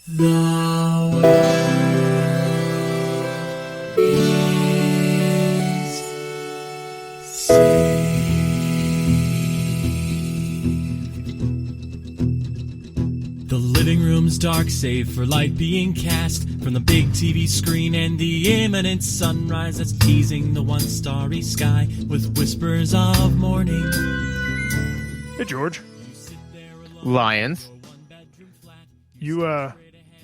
The world is saved. The living room's dark, save for light being cast from the big TV screen and the imminent sunrise that's teasing the one starry sky with whispers of morning. Hey, George. Lions. You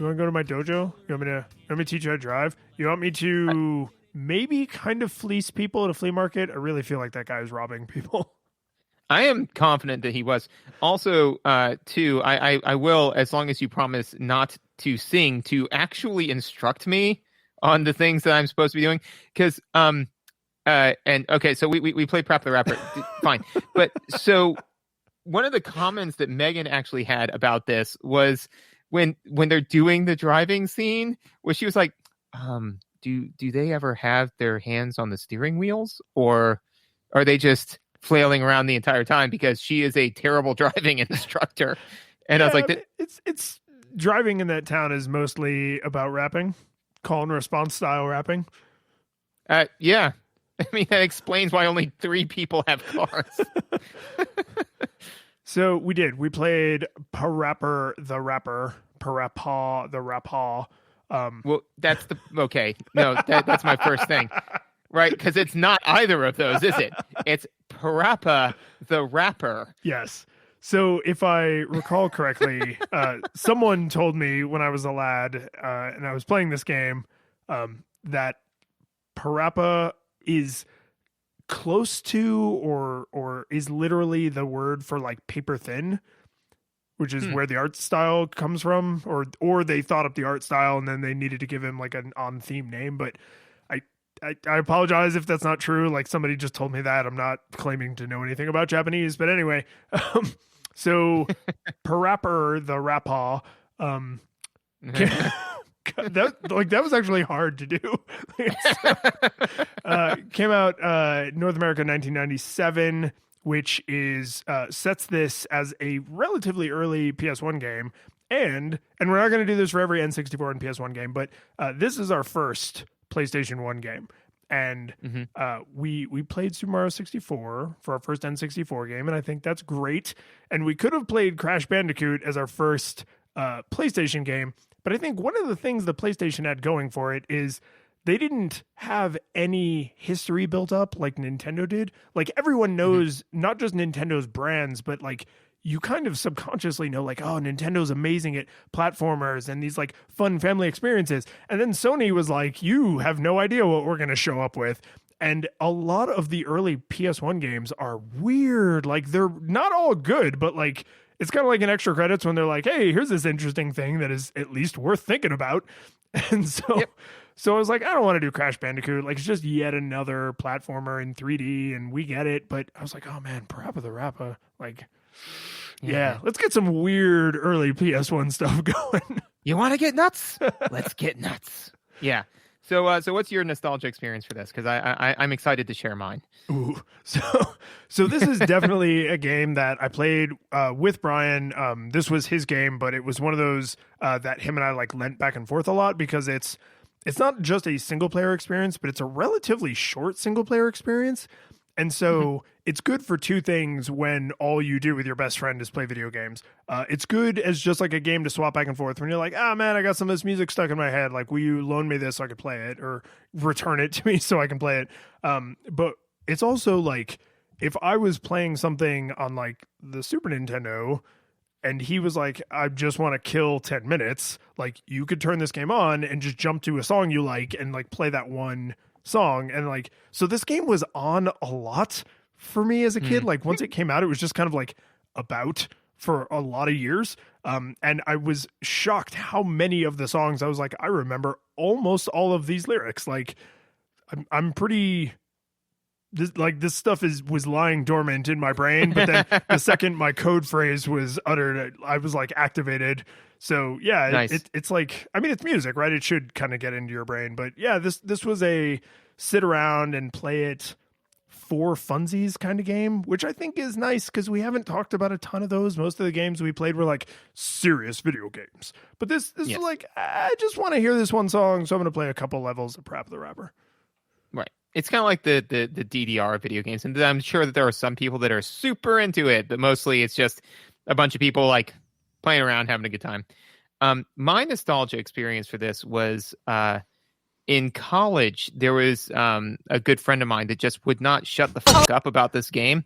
want to go to my dojo? You want me to teach you how to drive? You want me to maybe kind of fleece people at a flea market? I really feel like that guy is robbing people. I am confident that he was. Also, too, I will, as long as you promise not to sing, to actually instruct me on the things that I'm supposed to be doing. Because, so we played PaRappa the Rapper. Fine. But so one of the comments that Megan actually had about this was when they're doing the driving scene, where she was like, do they ever have their hands on the steering wheels, or are they just flailing around the entire time because she is a terrible driving instructor? And yeah, I was like, it's driving in that town is mostly about rapping, call and response style rapping. Yeah. I mean, that explains why only 3 people have cars. So we played PaRappa the Rapper, PaRappa the Rapper. Well, that's that's my first thing, right? Because it's not either of those, is it? It's PaRappa the Rapper. Yes. So if I recall correctly, someone told me when I was a lad and I was playing this game that PaRappa is close to or is literally the word for like paper thin, which is where the art style comes from, or they thought up the art style and then they needed to give him like an on theme name. But I apologize if that's not true. Like, somebody just told me that. I'm not claiming to know anything about Japanese, but anyway. So PaRappa the Rapper, that was actually hard to do. Came out North America 1997, which is sets this as a relatively early PS1 game, and we're not going to do this for every N64 and PS1 game, but this is our first PlayStation 1 game. And we played Super Mario 64 for our first N64 game, and I think that's great. And we could have played Crash Bandicoot as our first PlayStation game, but I think one of the things the PlayStation had going for it is they didn't have any history built up like Nintendo did. Like, everyone knows not just Nintendo's brands, but like you kind of subconsciously know, like, oh, Nintendo's amazing at platformers and these like fun family experiences. And then Sony was like, you have no idea what we're going to show up with. And a lot of the early PS1 games are weird. Like, they're not all good, but like, it's kind of like an extra credits when they're like, hey, here's this interesting thing that is at least worth thinking about. And so, So I was like, I don't want to do Crash Bandicoot. Like, it's just yet another platformer in 3D, and we get it. But I was like, oh man, PaRappa the Rapper. Like, yeah, let's get some weird early PS1 stuff going. You want to get nuts? Let's get nuts. Yeah. So what's your nostalgia experience for this? Because I'm excited to share mine. Ooh, so this is definitely a game that I played with Brian. This was his game, but it was one of those that him and I like lent back and forth a lot, because it's not just a single player experience, but it's a relatively short single player experience. And so it's good for two things when all you do with your best friend is play video games. It's good as just like a game to swap back and forth when you're like, ah, man, I got some of this music stuck in my head. Like, will you loan me this so I could play it, or return it to me so I can play it? But it's also like, if I was playing something on like the Super Nintendo and he was like, I just want to kill 10 minutes, like, you could turn this game on and just jump to a song you like and like play that one song. And like, so this game was on a lot for me as a kid. Like, once it came out, it was just kind of like about for a lot of years. And I was shocked how many of the songs I was like, I remember almost all of these lyrics. Like, I'm pretty, this stuff was lying dormant in my brain, but then the second my code phrase was uttered, I was like activated. So yeah, nice. It's like, I mean, it's music, right? It should kind of get into your brain, but yeah, this was a sit around and play it for funsies kind of game, which I think is nice because we haven't talked about a ton of those. Most of the games we played were like serious video games, but this is like, I just want to hear this one song, so I'm going to play a couple levels of PaRappa the Rapper. Right. It's kind of like the DDR video games, and I'm sure that there are some people that are super into it, but mostly it's just a bunch of people like playing around, having a good time. My nostalgia experience for this was in college. There was a good friend of mine that just would not shut the fuck up about this game,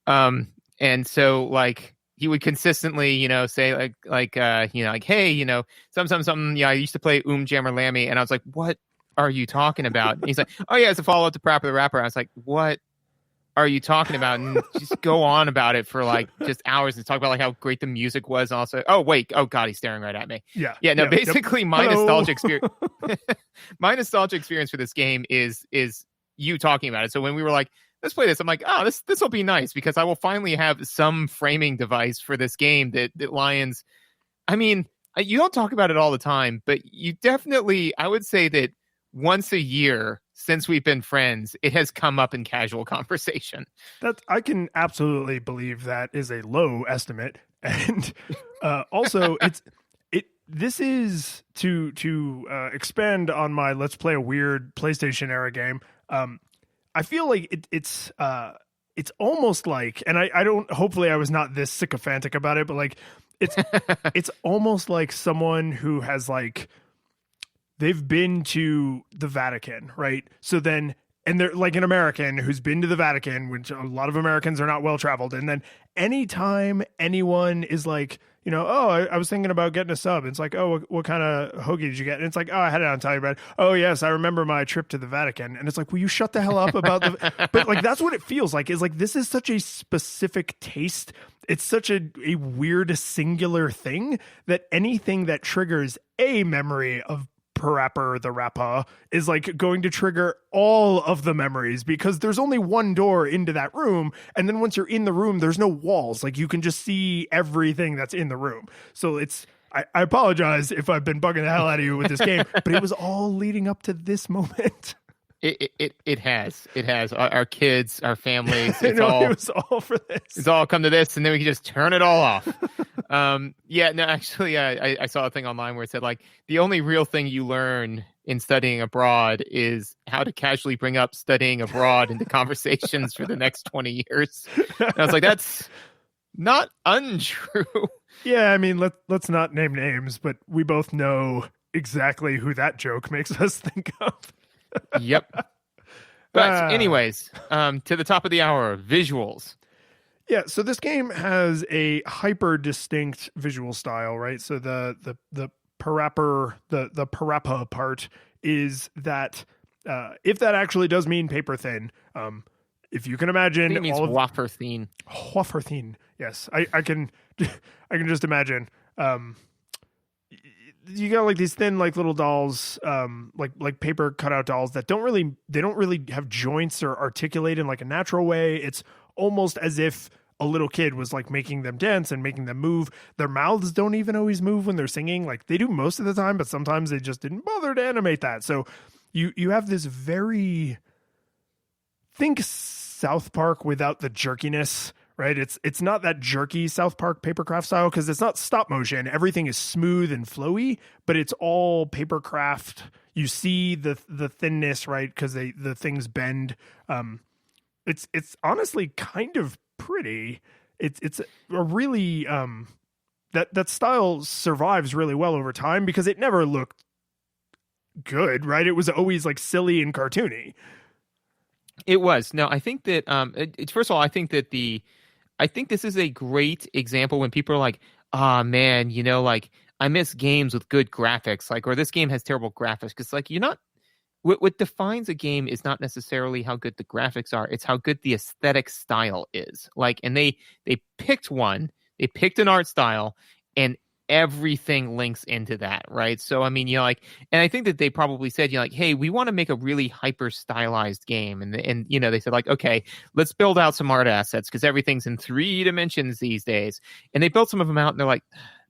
and so like he would consistently, say like hey, something. Yeah, I used to play Jammer Lammy, and I was like, what are you talking about? And he's like, oh yeah, it's a follow up to PaRappa the Rapper. I was like, what are you talking about? And just go on about it for like just hours and talk about like how great the music was. And also, oh God, he's staring right at me. Basically my nostalgia experience, my nostalgia experience for this game is you talking about it. So when we were like, let's play this, I'm like, oh, this will be nice because I will finally have some framing device for this game that Lions. I mean, you don't talk about it all the time, but you definitely, I would say that once a year since we've been friends, it has come up in casual conversation. That I can absolutely believe that is a low estimate. And also this is to expand on my let's play a weird PlayStation era game. I feel like it's almost like, and I don't, hopefully I was not this sycophantic about it, but like it's almost like someone who has like, they've been to the Vatican, right? So then, and they're like an American who's been to the Vatican, which a lot of Americans are not well traveled. And then anytime anyone is like, oh, I was thinking about getting a sub. It's like, oh, what kind of hoagie did you get? And it's like, oh, I had it on Taliban. Oh, yes, I remember my trip to the Vatican. And it's like, will you shut the hell up about the... But like, that's what it feels like. Is like, this is such a specific taste. It's such a weird singular thing that anything that triggers a memory of PaRappa the Rapper is like going to trigger all of the memories because there's only one door into that room, and then once you're in the room there's no walls, like you can just see everything that's in the room. So it's I apologize if I've been bugging the hell out of you with this game, but it was all leading up to this moment. It has our kids, our families, it was all for this. It's all come to this, and then we can just turn it all off. Actually, I saw a thing online where it said like the only real thing you learn in studying abroad is how to casually bring up studying abroad into conversations for the next 20 years. And I was like, that's not untrue. Yeah, I mean, let's not name names, but we both know exactly who that joke makes us think of. Yep. But anyways, to the top of the hour, visuals. Yeah, so this game has a hyper distinct visual style, right? So the PaRappa part is that if that actually does mean paper thin, if you can imagine, it means wafer thin. Wafer thin. Yes, I can just imagine. You got like these thin, like little dolls, like paper cutout dolls that don't really have joints or articulate in like a natural way. It's almost as if a little kid was like making them dance and making them move. Their mouths don't even always move when they're singing. Like they do most of the time, but sometimes they just didn't bother to animate that. So you have this very, think South Park without the jerkiness. Right, it's not that jerky South Park papercraft style because it's not stop motion. Everything is smooth and flowy, but it's all papercraft. You see the thinness, right? Because the things bend. It's honestly kind of pretty. It's a really that style survives really well over time because it never looked good, right? It was always like silly and cartoony. It was. No, I think that first of all, I think this is a great example when people are like, "Ah, man, like I miss games with good graphics, like, or this game has terrible graphics." Because like you're not. What defines a game is not necessarily how good the graphics are; it's how good the aesthetic style is. Like, and they picked one, they picked an art style, and everything links into that, right? So I mean, and I think that they probably said, like, hey, we want to make a really hyper stylized game, and they said like, okay, let's build out some art assets because everything's in 3 dimensions these days, and they built some of them out, and they're like,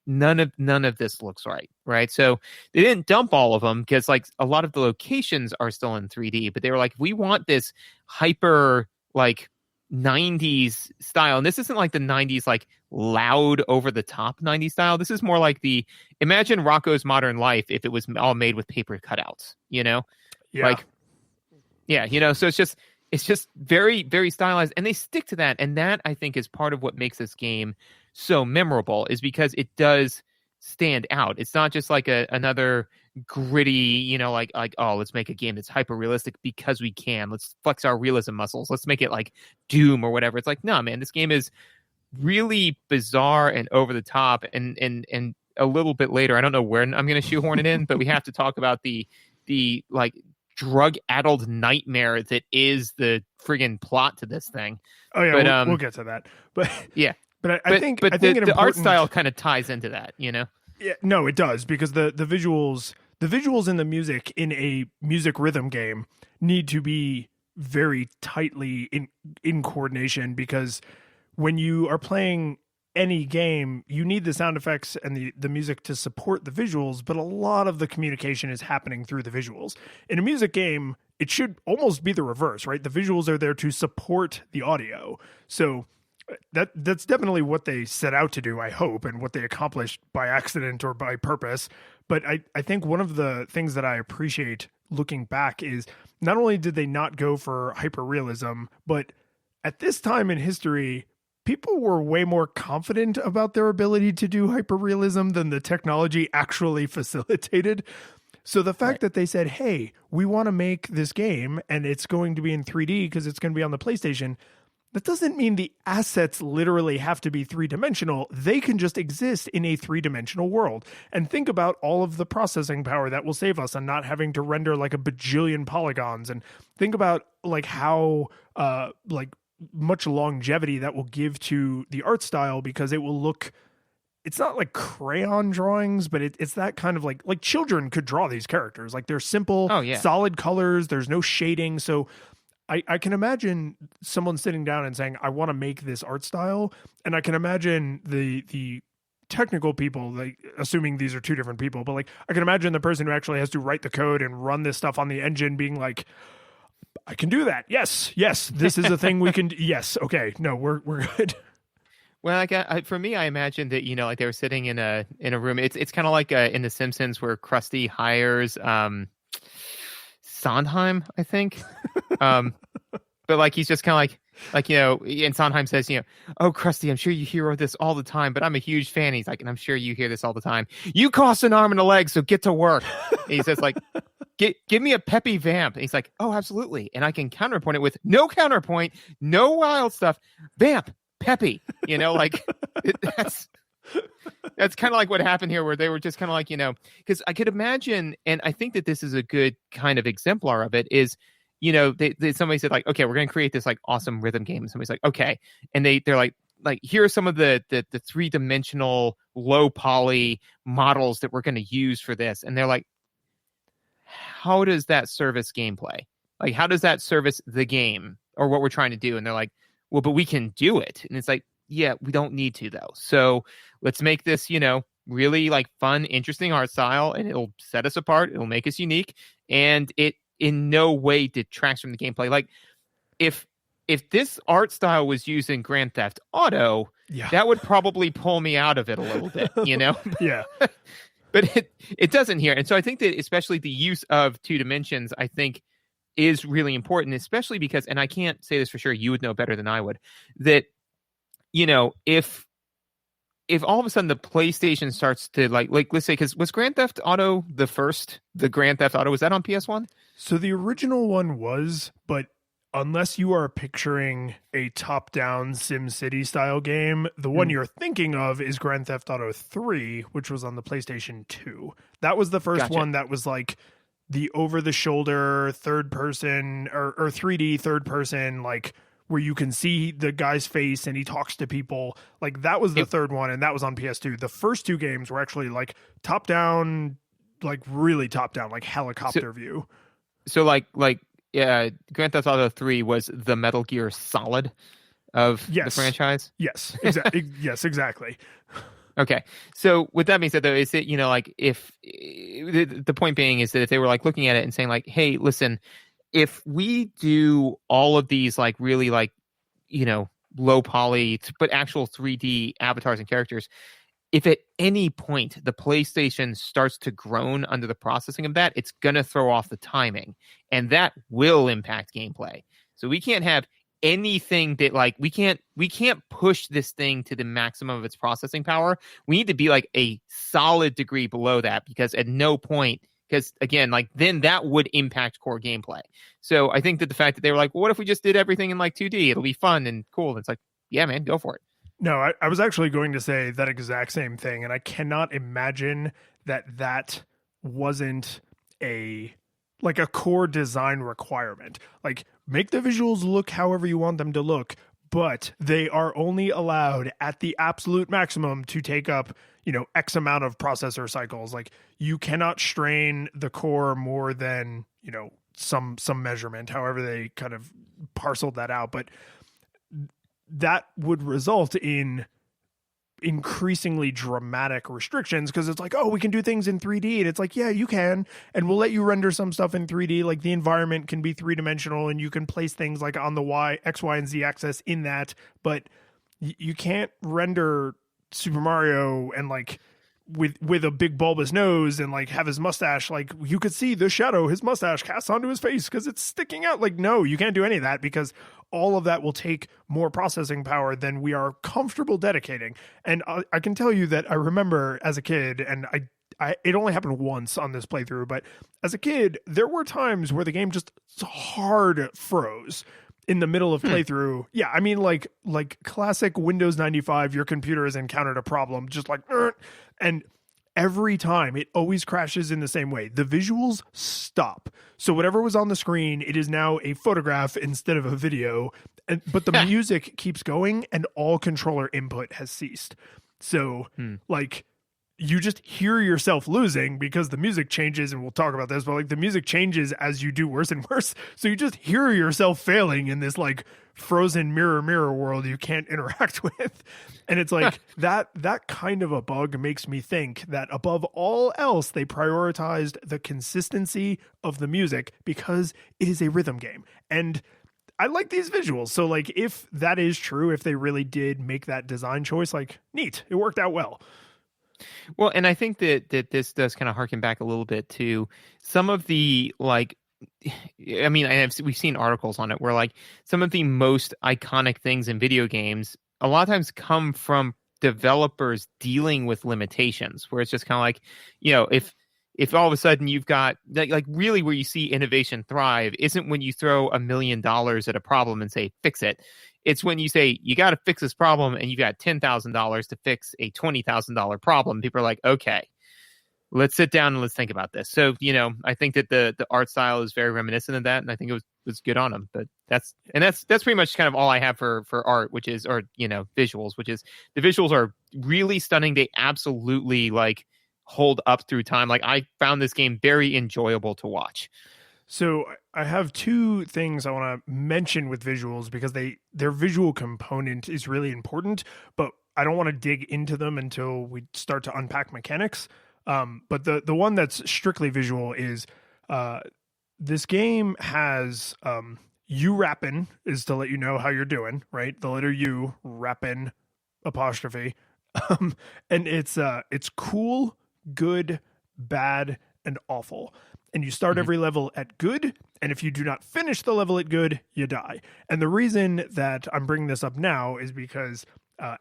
none of this looks right? So they didn't dump all of them because like a lot of the locations are still in 3D, but they were like, we want this hyper like 90s style. And this isn't like the 90s like loud over the top 90s style. This is more like imagine Rocco's Modern Life if it was all made with paper cutouts, Yeah. Like, yeah, so it's just very, very stylized, and they stick to that. And that, I think, is part of what makes this game so memorable, is because it does stand out. It's not just like another gritty, like, oh, let's make a game that's hyper realistic because we can. Let's flex our realism muscles. Let's make it like Doom or whatever. It's like, no, man, this game is really bizarre and over the top. And a little bit later, I don't know where I'm going to shoehorn it in, but we have to talk about the like drug-addled nightmare that is the friggin' plot to this thing. Oh yeah, but, we'll get to that. But yeah, but I think the art style kind of ties into that, Yeah, no, it does, because the visuals and the music in a music rhythm game need to be very tightly in coordination, because when you are playing any game, you need the sound effects and the music to support the visuals, but a lot of the communication is happening through the visuals. In a music game, it should almost be the reverse, right? The visuals are there to support the audio. So that's definitely what they set out to do, I hope, and what they accomplished by accident or by purpose. But I think one of the things that I appreciate looking back is not only did they not go for hyperrealism, but at this time in history, people were way more confident about their ability to do hyperrealism than the technology actually facilitated. So the fact that they said, hey, we want to make this game and it's going to be in 3D because it's going to be on the PlayStation, that doesn't mean the assets literally have to be three-dimensional. They can just exist in a three-dimensional world. And think about all of the processing power that will save us on not having to render like a bajillion polygons. And think about like how much longevity that will give to the art style, because it will look, it's not like crayon drawings, but it's that kind of like children could draw these characters. Like they're simple, solid colors. There's no shading. So I can imagine someone sitting down and saying, I want to make this art style. And I can imagine the technical people, like assuming these are two different people, but like I can imagine the person who actually has to write the code and run this stuff on the engine being like, I can do that. Yes. This is a thing we can. Yes. Okay. No, we're good. Well, like for me, I imagine that like they were sitting in a room. It's kind of like in The Simpsons where Krusty hires Sondheim, I think. But like he's just kind of like and Sondheim says, oh Krusty, I'm sure you hear this all the time, but I'm a huge fan. He's like, and I'm sure you hear this all the time. You cost an arm and a leg, so get to work. And he says like, give me a peppy vamp. And he's like, oh, absolutely. And I can counterpoint it with no counterpoint, no wild stuff. Vamp, peppy. That's kind of like what happened here, where they were just kind of like, because I could imagine, and I think that this is a good kind of exemplar of it, is, somebody said like, okay, we're going to create this like awesome rhythm game. And somebody's like, okay. And they're like, here are some of the three-dimensional low poly models that we're going to use for this. And they're like, how does that service gameplay? Like, how does that service the game or what we're trying to do? And they're like, well, but we can do it. And it's like, yeah, we don't need to though. So let's make this, really like fun, interesting art style, and it'll set us apart. It'll make us unique. And it in no way detracts from the gameplay. Like if this art style was used in Grand Theft Auto, that would probably pull me out of it a little bit, Yeah. But it doesn't here. And so I think that especially the use of two dimensions, I think, is really important, especially because, and I can't say this for sure, you would know better than I would, that, if all of a sudden the PlayStation starts to like let's say, because was Grand Theft Auto the Grand Theft Auto, was that on PS1? So the original one was, but unless you are picturing a top-down SimCity style game, the one you're thinking of is Grand Theft Auto 3, which was on the PlayStation 2. That was the first one that was like the over-the-shoulder third-person or 3D third-person, like where you can see the guy's face and he talks to people. Like that was the third one, and that was on PS2. The first two games were actually like top-down, like really top-down, like helicopter view. So like Grand Theft Auto 3 was the Metal Gear Solid of the franchise? Yes, exactly. Yes, exactly. Okay. So with that being said, though, is it, like if the point being is that if they were like looking at it and saying like, hey, listen, if we do all of these like really like, low poly, but actual 3D avatars and characters, if at any point the PlayStation starts to groan under the processing of that, it's going to throw off the timing, and that will impact gameplay. So we can't have anything that like we can't push this thing to the maximum of its processing power. We need to be like a solid degree below that, because at no point, because again, like then that would impact core gameplay. So I think that the fact that they were like, well, what if we just did everything in like 2D? It'll be fun and cool. And it's like, yeah, man, go for it. No, I was actually going to say that exact same thing, and I cannot imagine that wasn't a core design requirement. Like, make the visuals look however you want them to look, but they are only allowed at the absolute maximum to take up, X amount of processor cycles. Like, you cannot strain the core more than, some measurement, however they kind of parceled that out. But that would result in increasingly dramatic restrictions, because it's like, oh, we can do things in 3D, and it's like, yeah, you can, and we'll let you render some stuff in 3D. Like, the environment can be three-dimensional, and you can place things like on the X, Y, and Z axis in that, but you can't render Super Mario and like with a big bulbous nose and like have his mustache, like you could see the shadow his mustache casts onto his face because it's sticking out. Like, no, you can't do any of that, because all of that will take more processing power than we are comfortable dedicating. And I can tell you that I remember as a kid, and it only happened once on this playthrough, but as a kid, there were times where the game just hard froze in the middle of playthrough. Yeah, I mean, like classic Windows 95, your computer has encountered a problem, just like, and every time it always crashes in the same way. The visuals stop. So whatever was on the screen, it is now a photograph instead of a video. But the music keeps going, and all controller input has ceased. So like, you just hear yourself losing because the music changes, and we'll talk about this, but like the music changes as you do worse and worse. So you just hear yourself failing in this like frozen mirror world you can't interact with. And it's like that kind of a bug makes me think that above all else, they prioritized the consistency of the music because it is a rhythm game. And I like these visuals. So like, if that is true, if they really did make that design choice, like, neat, it worked out well. Well, and I think that this does kind of harken back a little bit to some of the like, I mean, we've seen articles on it where like some of the most iconic things in video games a lot of times come from developers dealing with limitations, where it's just kind of like, if all of a sudden you've got like really where you see innovation thrive isn't when you throw $1 million at a problem and say, fix it. It's when you say, you got to fix this problem, and you got $10,000 to fix a $20,000 problem. People are like, okay, let's sit down and let's think about this. So, I think that the art style is very reminiscent of that, and I think it was good on them. But that's pretty much kind of all I have for art, which is, or visuals, which is the visuals are really stunning. They absolutely like hold up through time. Like, I found this game very enjoyable to watch. So I have two things I want to mention with visuals, because their visual component is really important, but I don't want to dig into them until we start to unpack mechanics. But the one that's strictly visual is this game has U rapping is to let you know how you're doing, right? The letter U, rapping, apostrophe. And it's cool, good, bad, and awful. And you start every level at good, and if you do not finish the level at good, you die. And the reason that I'm bringing this up now is because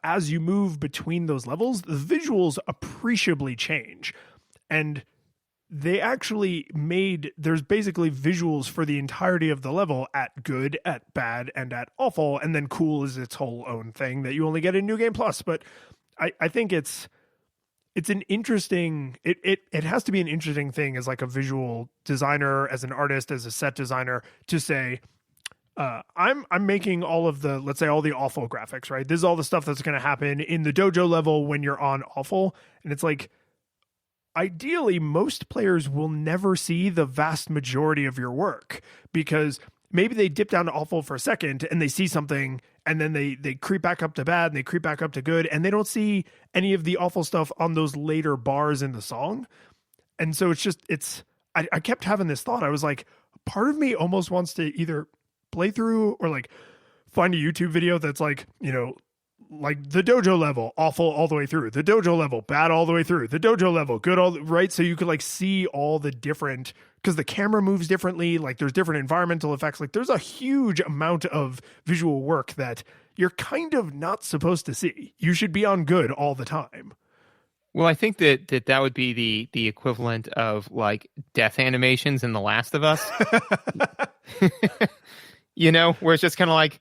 as you move between those levels, the visuals appreciably change. And they actually there's basically visuals for the entirety of the level at good, at bad, and at awful, and then cool is its whole own thing that you only get in New Game Plus. But I think it's an interesting, it has to be an interesting thing as like a visual designer, as an artist, as a set designer, to say, I'm making all of the, let's say, all the awful graphics, right? This is all the stuff that's going to happen in the dojo level when you're on awful. And it's like, ideally, most players will never see the vast majority of your work, because maybe they dip down to awful for a second and they see something and then they creep back up to bad and they creep back up to good, and they don't see any of the awful stuff on those later bars in the song. And so I kept having this thought. I was like, part of me almost wants to either play through or like find a YouTube video that's like, you know, like the dojo level, awful all the way through, the dojo level, bad all the way through, the dojo level, good all right. So you could like see all the different, because the camera moves differently, like there's different environmental effects, like there's a huge amount of visual work that you're kind of not supposed to see. You should be on good all the time. Well, I think that would be the equivalent of like death animations in The Last of Us. You know, where it's just kind of like,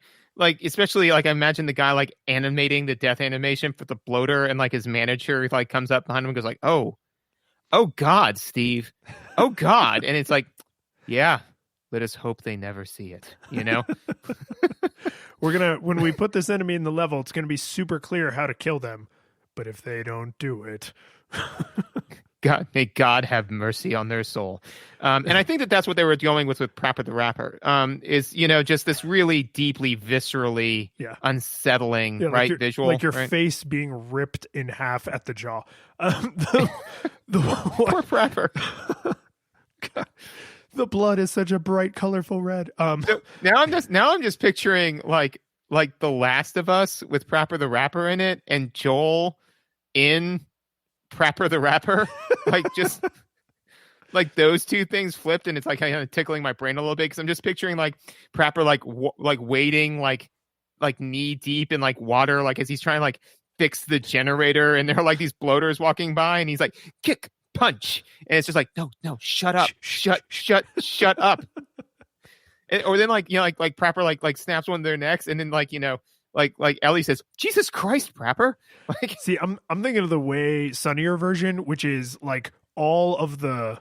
especially like I imagine the guy like animating the death animation for the bloater, and like his manager like comes up behind him and goes like, oh God, Steve, oh God. And it's like, yeah, let us hope they never see it, you know? When we put this enemy in the level, it's going to be super clear how to kill them. But if they don't do it, God, may God have mercy on their soul. And I think that's what they were going with PaRappa the Rapper, is, you know, just this really deeply, viscerally unsettling, right? Like visual. Like your right? face being ripped in half at the jaw. Poor PaRappa. The blood is such a bright, colorful red. So now I'm just picturing like The Last of Us with PaRappa the Rapper in it, and Joel in PaRappa the Rapper, like just like those two things flipped, and it's like kind of tickling my brain a little bit, because I'm just picturing like PaRappa like wading like knee deep in like water, like as he's trying to like fix the generator, and there are like these bloaters walking by, and he's like kick punch, and it's just like no, shut up, shut up. Or then like, you know, like PaRappa like snaps one of their necks, and then like, you know, like Ellie says, Jesus Christ, PaRappa. Like, see, I'm thinking of the way sunnier version, which is like all of the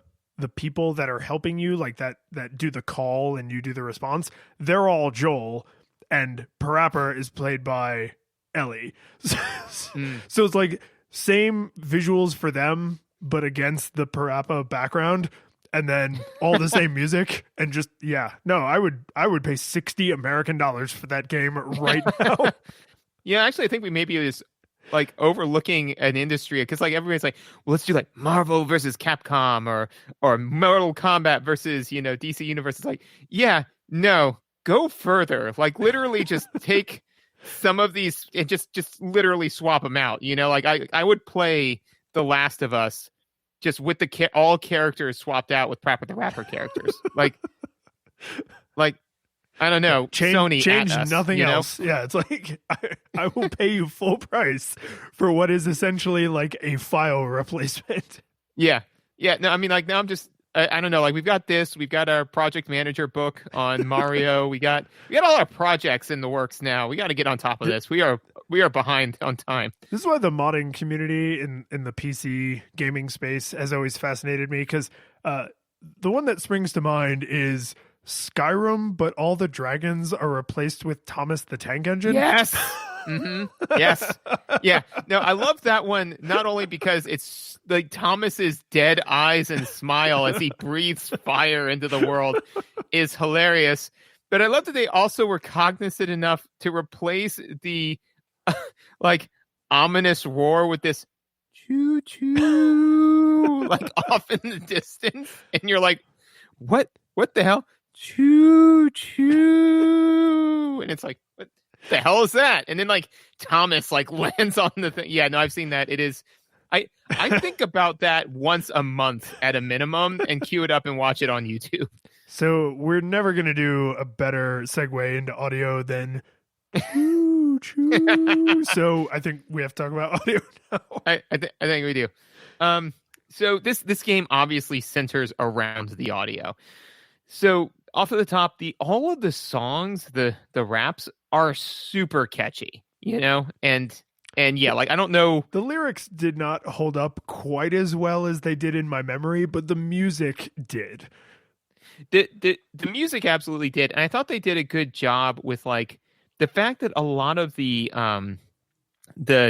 people that are helping you, like that do the call and you do the response, they're all Joel, and PaRappa is played by Ellie. So it's like same visuals for them, but against the PaRappa background. And then all the same music, and just I would pay $60 American for that game right now. Yeah, actually, I think we maybe is like overlooking an industry, because like everybody's like, well, let's do like Marvel versus Capcom or Mortal Kombat versus, you know, DC Universe. It's like, yeah, no, go further. Like literally, just take some of these and just literally swap them out. You know, like I would play The Last of Us just with all characters swapped out with PaRappa the Rapper characters. like I don't know, Sony change at us, nothing else. Know? Yeah, it's like I will pay you full price for what is essentially like a file replacement. Yeah. No, I mean, like now I'm just I don't know. Like we've got our project manager book on Mario. we got all our projects in the works now. We got to get on top of this. We are behind on time. This is why the modding community in the PC gaming space has always fascinated me, because the one that springs to mind is Skyrim, but all the dragons are replaced with Thomas the Tank Engine. Yes. Mm-hmm. Yes. Yeah. No, I love that one, not only because it's like Thomas's dead eyes and smile as he breathes fire into the world is hilarious, but I love that they also were cognizant enough to replace the like ominous roar with this choo choo like off in the distance, and you're like, what the hell? Choo choo, and it's like, what the hell is that? And then like Thomas like lands on the thing. Yeah, no, I've seen that. It is I think about that once a month at a minimum, and queue it up and watch it on YouTube. So we're never gonna do a better segue into audio than choo choo. So I think we have to talk about audio now. I think we do. So this game obviously centers around the audio. So off of the top, all of the songs, the raps are super catchy, you know, and yeah, like I don't know, the lyrics did not hold up quite as well as they did in my memory, but the music did. The music absolutely did, and I thought they did a good job with like the fact that a lot of the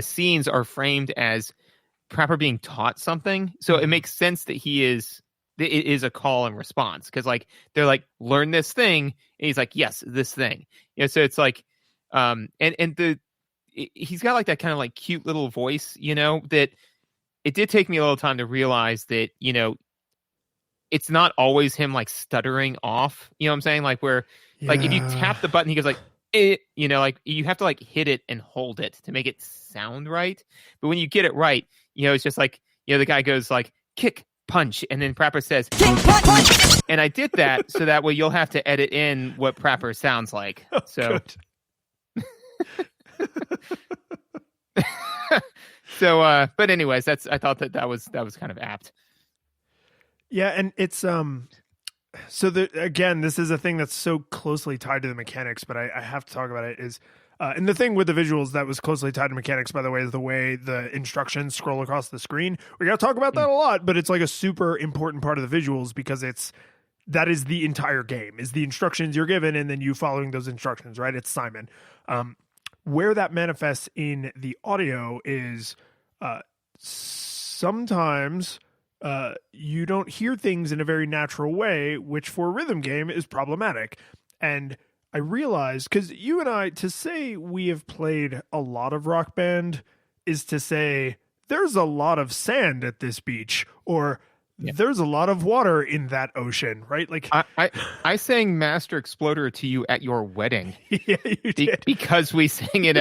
scenes are framed as PaRappa being taught something, so it makes sense that it is a call and response, because like they're like, learn this thing, and he's like, yes, this thing. You know, so it's like And he's got like that kind of like cute little voice, that it did take me a little time to realize that, it's not always him like stuttering off, you know what I'm saying? Like where, like if you tap the button, he goes like, like you have to like hit it and hold it to make it sound right. But when you get it right, it's just like, the guy goes like kick, punch, and then PaRappa says, kick, punch. And I did that so that way you'll have to edit in what PaRappa sounds like. So, but anyways, I thought that was kind of apt. Yeah, and it's again, this is a thing that's so closely tied to the mechanics, but I have to talk about it is and the thing with the visuals that was closely tied to mechanics, by the way, is the way the instructions scroll across the screen. We got to talk about that a lot, but it's like a super important part of the visuals because that is the entire game, is the instructions you're given and then you following those instructions, right? It's Simon. Where that manifests in the audio is sometimes you don't hear things in a very natural way, which for a rhythm game is problematic. And I realized, because you and I, to say we have played a lot of Rock Band is to say there's a lot of sand at this beach, or there's a lot of water in that ocean, right? Like I sang Master Exploder to you at your wedding. Yeah, you did. Because we sang it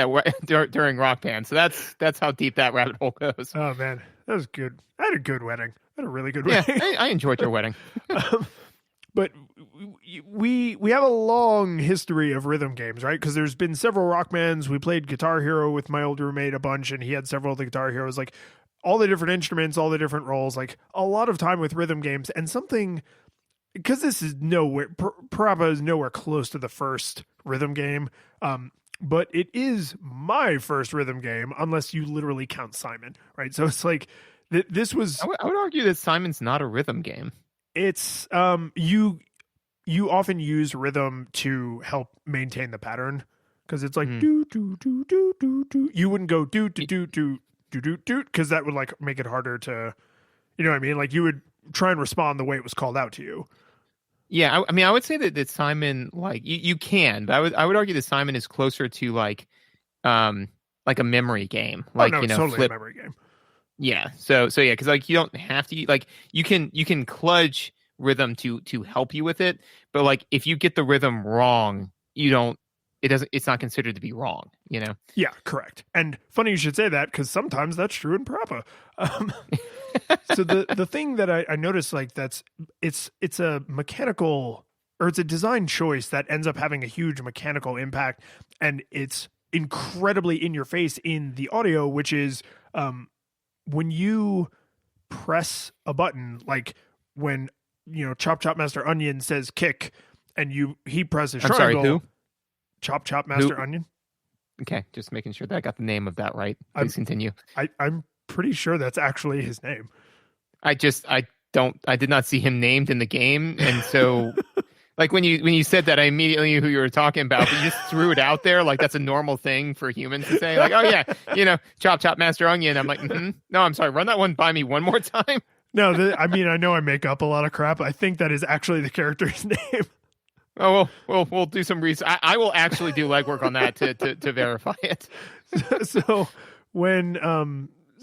during Rock Band. So that's how deep that rabbit hole goes. Oh man, that was good. I had a good wedding. I had a really good wedding. Yeah, I enjoyed your wedding. But we have a long history of rhythm games, right? Because there's been several Rock Bands. We played Guitar Hero with my old roommate a bunch, and he had several of the Guitar Heroes, like all the different instruments, all the different roles, like a lot of time with rhythm games. And something, because this is nowhere, PaRappa is nowhere close to the first rhythm game, but it is my first rhythm game, unless you literally count Simon, right? So it's like, this was... I would argue that Simon's not a rhythm game. It's you often use rhythm to help maintain the pattern, because it's like do do do do do do. You wouldn't go do do do do do do do, because that would like make it harder to, you know what I mean? Like you would try and respond the way it was called out to you. Yeah, I mean, I would say that Simon, like you can, but I would argue that Simon is closer to like a memory game, like it's totally a memory game. Yeah. So yeah, because like you don't have to, like you can kludge rhythm to help you with it, but like if you get the rhythm wrong, it's not considered to be wrong, Yeah, correct. And funny you should say that, because sometimes that's true in PaRappa. So the thing that I noticed, like it's a mechanical, or it's a design choice that ends up having a huge mechanical impact, and it's incredibly in your face in the audio, which is when you press a button, like when Chop Chop Master Onion says kick, and he presses triangle. I'm sorry, who? Chop Chop Master Onion. Okay, just making sure that I got the name of that right. Please continue. I'm pretty sure that's actually his name. I did not see him named in the game, and so like when you said that, I immediately knew who you were talking about, but you just threw it out there like that's a normal thing for humans to say, like, oh yeah, Chop Chop Master Onion. I'm like, no, I'm sorry, run that one by me one more time. No, I mean, I know I make up a lot of crap. I think that is actually the character's name. Oh, well, we'll do some research. I will actually do legwork on that to verify it. So when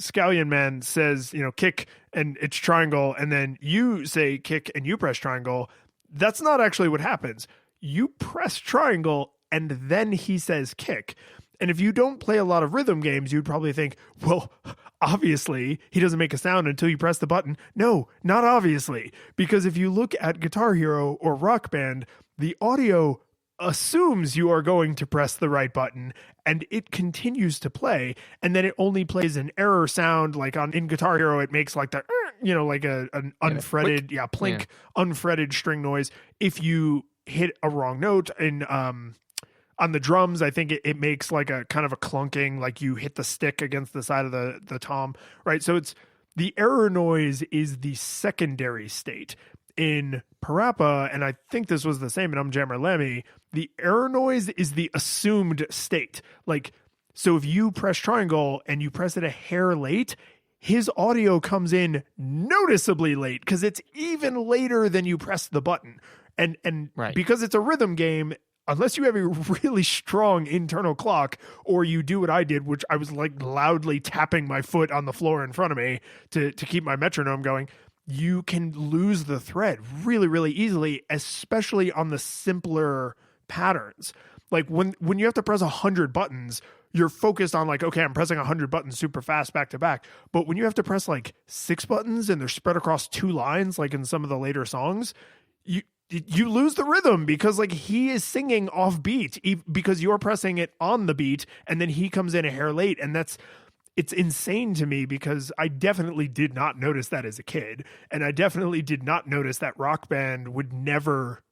Scallion Man says, kick, and it's triangle, and then you say kick and you press triangle, that's not actually what happens. You press triangle and then he says kick. And if you don't play a lot of rhythm games, you'd probably think, well, obviously he doesn't make a sound until you press the button. No, not obviously. Because if you look at Guitar Hero or Rock Band, the audio assumes you are going to press the right button, and it continues to play, and then it only plays an error sound. Like in Guitar Hero, it makes like the like an unfretted plink, unfretted string noise if you hit a wrong note. And on the drums, I think it makes like a kind of a clunking, like you hit the stick against the side of the tom, right? So it's the error noise is the secondary state. In PaRappa, and I think this was the same in Jammer Lemmy, the error noise is the assumed state. Like, so if you press triangle and you press it a hair late, his audio comes in noticeably late because it's even later than you press the button. And right. Because it's a rhythm game, unless you have a really strong internal clock, or you do what I did, which I was like loudly tapping my foot on the floor in front of me to keep my metronome going, you can lose the thread really, really easily, especially on the simpler patterns. Like when you have to press 100 buttons, you're focused on like, okay, I'm pressing 100 buttons super fast back to back. But when you have to press like 6 buttons and they're spread across 2 lines, like in some of the later songs, you lose the rhythm because like he is singing off beat because you're pressing it on the beat and then he comes in a hair late. And it's insane to me because I definitely did not notice that as a kid. And I definitely did not notice that Rock Band would never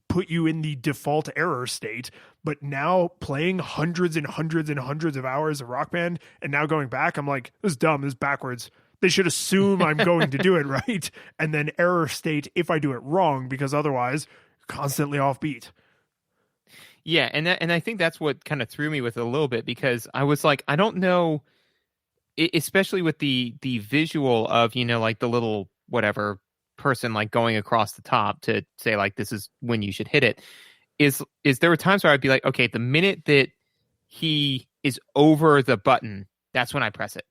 put you in the default error state. But now playing hundreds and hundreds and hundreds of hours of Rock Band and now going back, I'm like, this is dumb, this is backwards. They should assume I'm going to do it right and then error state if I do it wrong, because otherwise constantly off beat. Yeah, and I think that's what kind of threw me with it a little bit, because I was like, I don't know, especially with the visual of, you know, like the little whatever person like going across the top to say like this is when you should hit it, is there were times where I'd be like, okay, the minute that he is over the button, that's when I press it,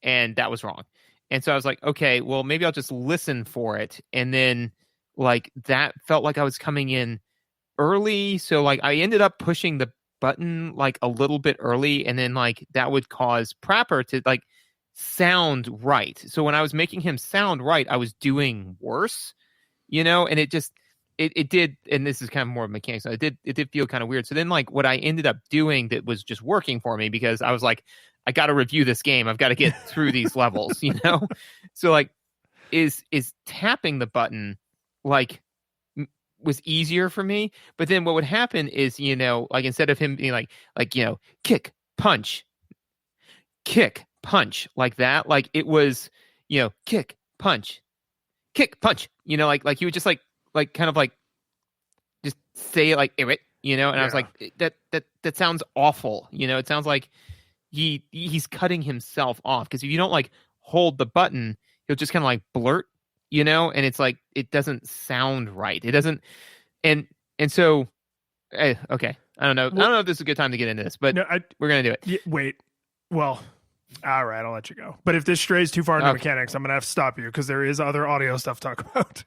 and that was wrong. And so I was like, okay, well maybe I'll just listen for it, and then like that felt like I was coming in early, so like I ended up pushing the button like a little bit early, and then like that would cause PaRappa to like sound right. So when I was making him sound right, I was doing worse, you know, and it just it did, and this is kind of more mechanics, so it did feel kind of weird. So then like what I ended up doing that was just working for me, because I was like, I got to review this game, I've got to get through these levels, you know. So like is tapping the button like was easier for me. But then what would happen is, you know, like instead of him being like you know, kick punch like that, like it was, you know, kick punch, you know, like he would just like kind of like just say it like it, you know. And yeah. I was like, that sounds awful, you know. It sounds like he's cutting himself off, because if you don't like hold the button, he'll just kind of like blurt, you know, and it's like it doesn't sound right. It doesn't, and so okay, I don't know. I don't know if this is a good time to get into this, but no, we're gonna do it. Wait, well, all right, I'll let you go. But if this strays too far into mechanics, I'm gonna have to stop you, because there is other audio stuff to talk about.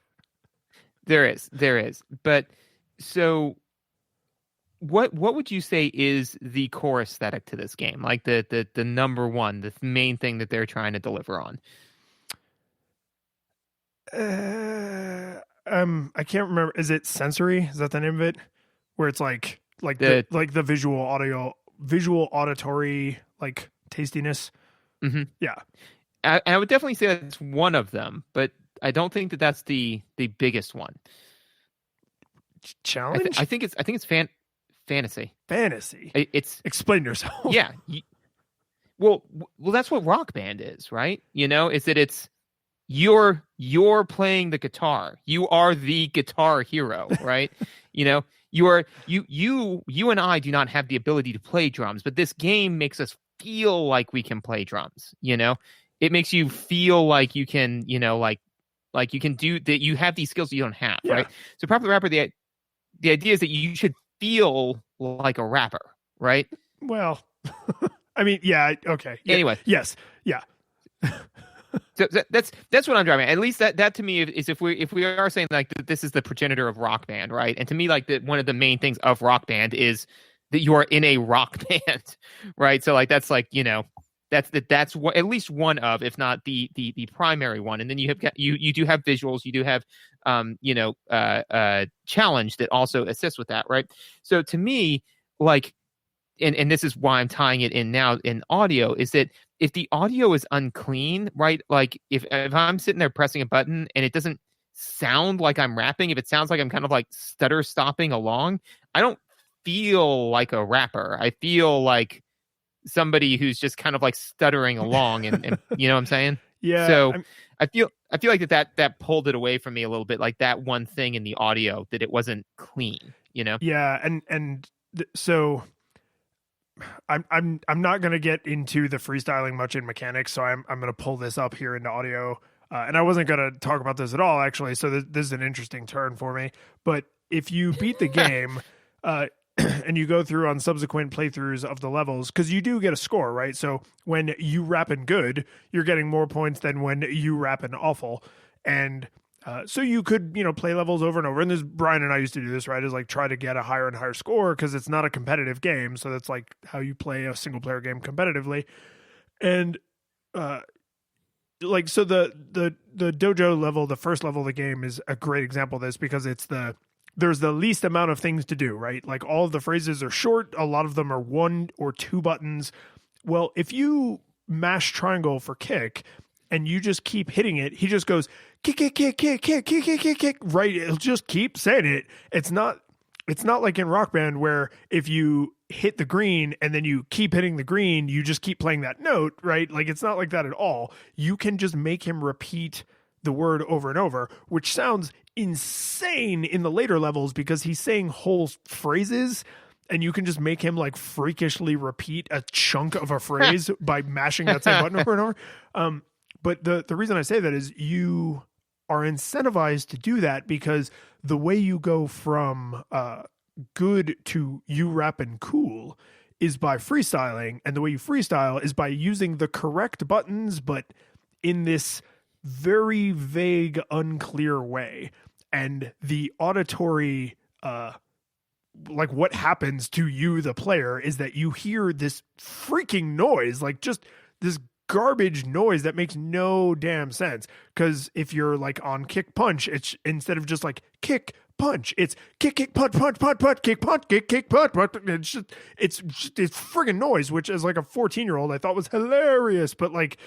There is. But so, what would you say is the core aesthetic to this game? Like the number one, the main thing that they're trying to deliver on. I can't remember. Is it sensory? Is that the name of it? Where it's like the visual auditory like tastiness. Mm-hmm. Yeah, I would definitely say that's one of them, but I don't think that that's the biggest one. Challenge. I think it's fantasy. Fantasy. It's explain yourself. Yeah. Well, that's what Rock Band is, right? You know, is that it's you're playing the guitar. You are the guitar hero, right? You know, you and I do not have the ability to play drums, but this game makes us feel like we can play drums, you know? It makes you feel like you can, you know, like you can do that, you have these skills that you don't have, yeah. Right? So PaRappa the Rapper, the idea is that you should feel like a rapper, right? Well, I mean, yeah, okay. Yeah, anyway. Yes. Yeah. So that's what I'm driving at. At least that to me is if we are saying like that this is the progenitor of Rock Band, right? And to me, like one of the main things of Rock Band is that you are in a rock band, right? So like that's like, you know, that's what at least one of, if not the primary one. And then you do have visuals, you do have challenge that also assists with that, right? So to me, like, and this is why I'm tying it in now in audio, is that if the audio is unclean, right? Like if I'm sitting there pressing a button and it doesn't sound like I'm rapping, if it sounds like I'm kind of like stutter stopping along, I don't feel like a rapper. I feel like somebody who's just kind of like stuttering along and you know what I'm saying? Yeah. So I feel like that pulled it away from me a little bit, like that one thing in the audio, that it wasn't clean, you know? Yeah. So I'm not going to get into the freestyling much in mechanics, so I'm going to pull this up here into audio. And I wasn't going to talk about this at all, actually. So this is an interesting turn for me. But if you beat the game, and you go through on subsequent playthroughs of the levels, because you do get a score, right? So when you rapping good, you're getting more points than when you rapping awful. And so you could, play levels over and over. And this, Brian and I used to do this, right? Is like try to get a higher and higher score because it's not a competitive game. So that's like how you play a single player game competitively. And like, so the dojo level, the first level of the game is a great example of this because there's the least amount of things to do, right? Like all of the phrases are short. A lot of them are 1 or 2 buttons. Well, if you mash triangle for kick and you just keep hitting it, he just goes kick, kick, kick, kick, kick, kick, kick, kick, kick, right? It'll just keep saying it. It's not like in Rock Band where if you hit the green and then you keep hitting the green, you just keep playing that note, right? Like it's not like that at all. You can just make him repeat the word over and over, which sounds insane in the later levels because he's saying whole phrases and you can just make him like freakishly repeat a chunk of a phrase by mashing that same button over and over. But the reason I say that is you are incentivized to do that because the way you go from good to you rapping cool is by freestyling, and the way you freestyle is by using the correct buttons, but in this very vague, unclear way. And the auditory, like what happens to you, the player, is that you hear this freaking noise, like just this garbage noise that makes no damn sense. Because if you're like on kick punch, it's instead of just like kick punch, it's kick kick punch punch punch punch kick punch kick kick punch punch. It's friggin' noise, which as like a 14-year-old I thought was hilarious. But like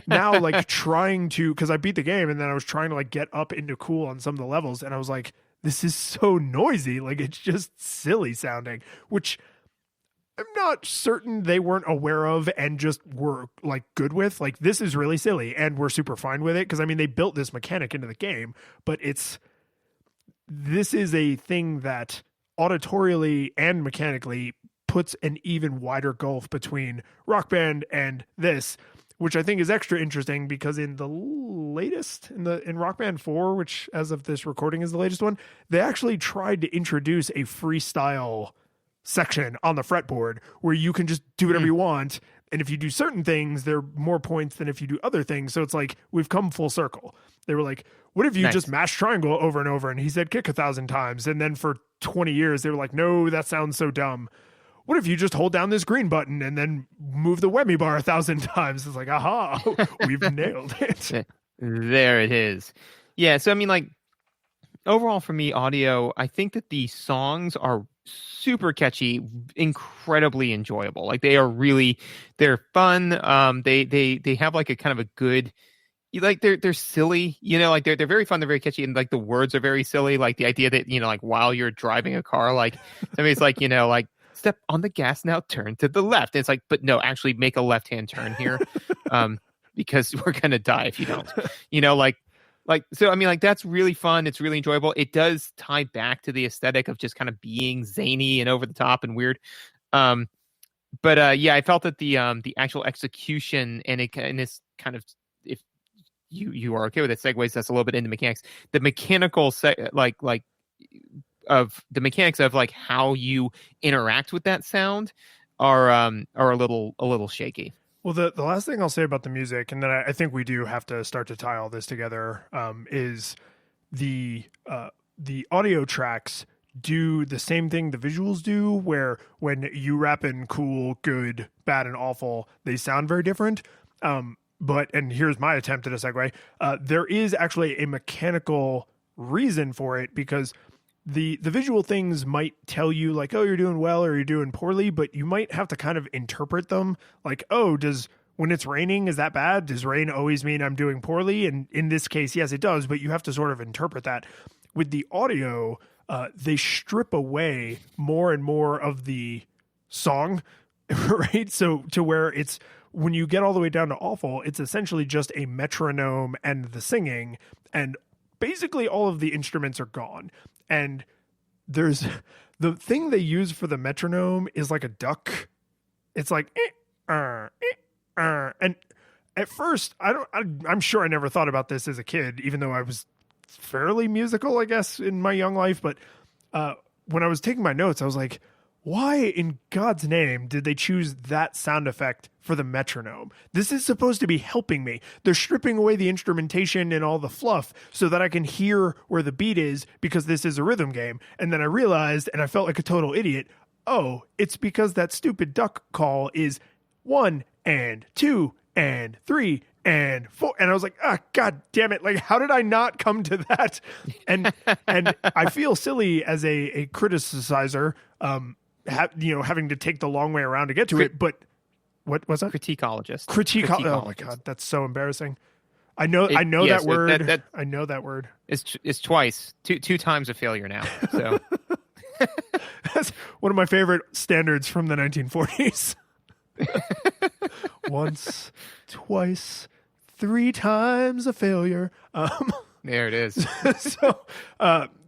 now, like trying to, because I beat the game and then I was trying to like get up into cool on some of the levels, and I was like, this is so noisy, like it's just silly sounding, which I'm not certain they weren't aware of and just were like good with. Like this is really silly and we're super fine with it because I mean they built this mechanic into the game, but this is a thing that auditorially and mechanically puts an even wider gulf between Rock Band and this, which I think is extra interesting because in the latest, in Rock Band 4, which as of this recording is the latest one, they actually tried to introduce a freestyle section on the fretboard where you can just do whatever you want. And if you do certain things, there are more points than if you do other things. So it's like, we've come full circle. They were like, what if you just mash triangle over and over? And he said kick 1,000 times. And then for 20 years, they were like, no, that sounds so dumb. What if you just hold down this green button and then move the whammy bar 1,000 times? It's like, aha, we've nailed it. There it is. Yeah. So, I mean, like, overall for me, audio, I think that the songs are super catchy, incredibly enjoyable. Like they're fun. They have like a kind of a good, like they're silly, like they're very fun. They're very catchy. And like the words are very silly. Like the idea that, like while you're driving a car, like, I mean, it's like, like step on the gas now, turn to the left. And it's like, but no, actually make a left-hand turn here. Because we're going to die if you don't, so, I mean, like, that's really fun. It's really enjoyable. It does tie back to the aesthetic of just kind of being zany and over the top and weird. But yeah, I felt that the actual execution and this kind of, if you are okay with it, segues us a little bit into mechanics. The mechanical of the mechanics of like how you interact with that sound are a little shaky. Well, the last thing I'll say about the music, and then I think we do have to start to tie all this together, is the audio tracks do the same thing the visuals do, where when you rap in cool, good, bad, and awful, they sound very different. But, and here's my attempt at a segue, there is actually a mechanical reason for it, because the visual things might tell you like, oh, you're doing well or you're doing poorly, but you might have to kind of interpret them like, oh, when it's raining, is that bad? Does rain always mean I'm doing poorly? And in this case, yes, it does, but you have to sort of interpret that. With the audio, they strip away more and more of the song, right? So to where it's, when you get all the way down to awful, it's essentially just a metronome and the singing, and basically all of the instruments are gone. And there's the thing they use for the metronome is like a duck. It's like, and at first I'm sure I never thought about this as a kid, even though I was fairly musical, I guess, in my young life. But when I was taking my notes, I was like, why in God's name did they choose that sound effect for the metronome? This is supposed to be helping me. They're stripping away the instrumentation and all the fluff so that I can hear where the beat is because this is a rhythm game. And then I realized, and I felt like a total idiot, oh, it's because that stupid duck call is 1 and 2 and 3 and 4. And I was like, God damn it. Like, how did I not come to that? And I feel silly as a criticizer, having to take the long way around to get to it. But what was that? Criticologist. Oh my God. That's so embarrassing. I know that word. I know that word. It's twice, two times a failure now. So that's one of my favorite standards from the 1940s. Once, twice, 3 times a failure. There it is. So,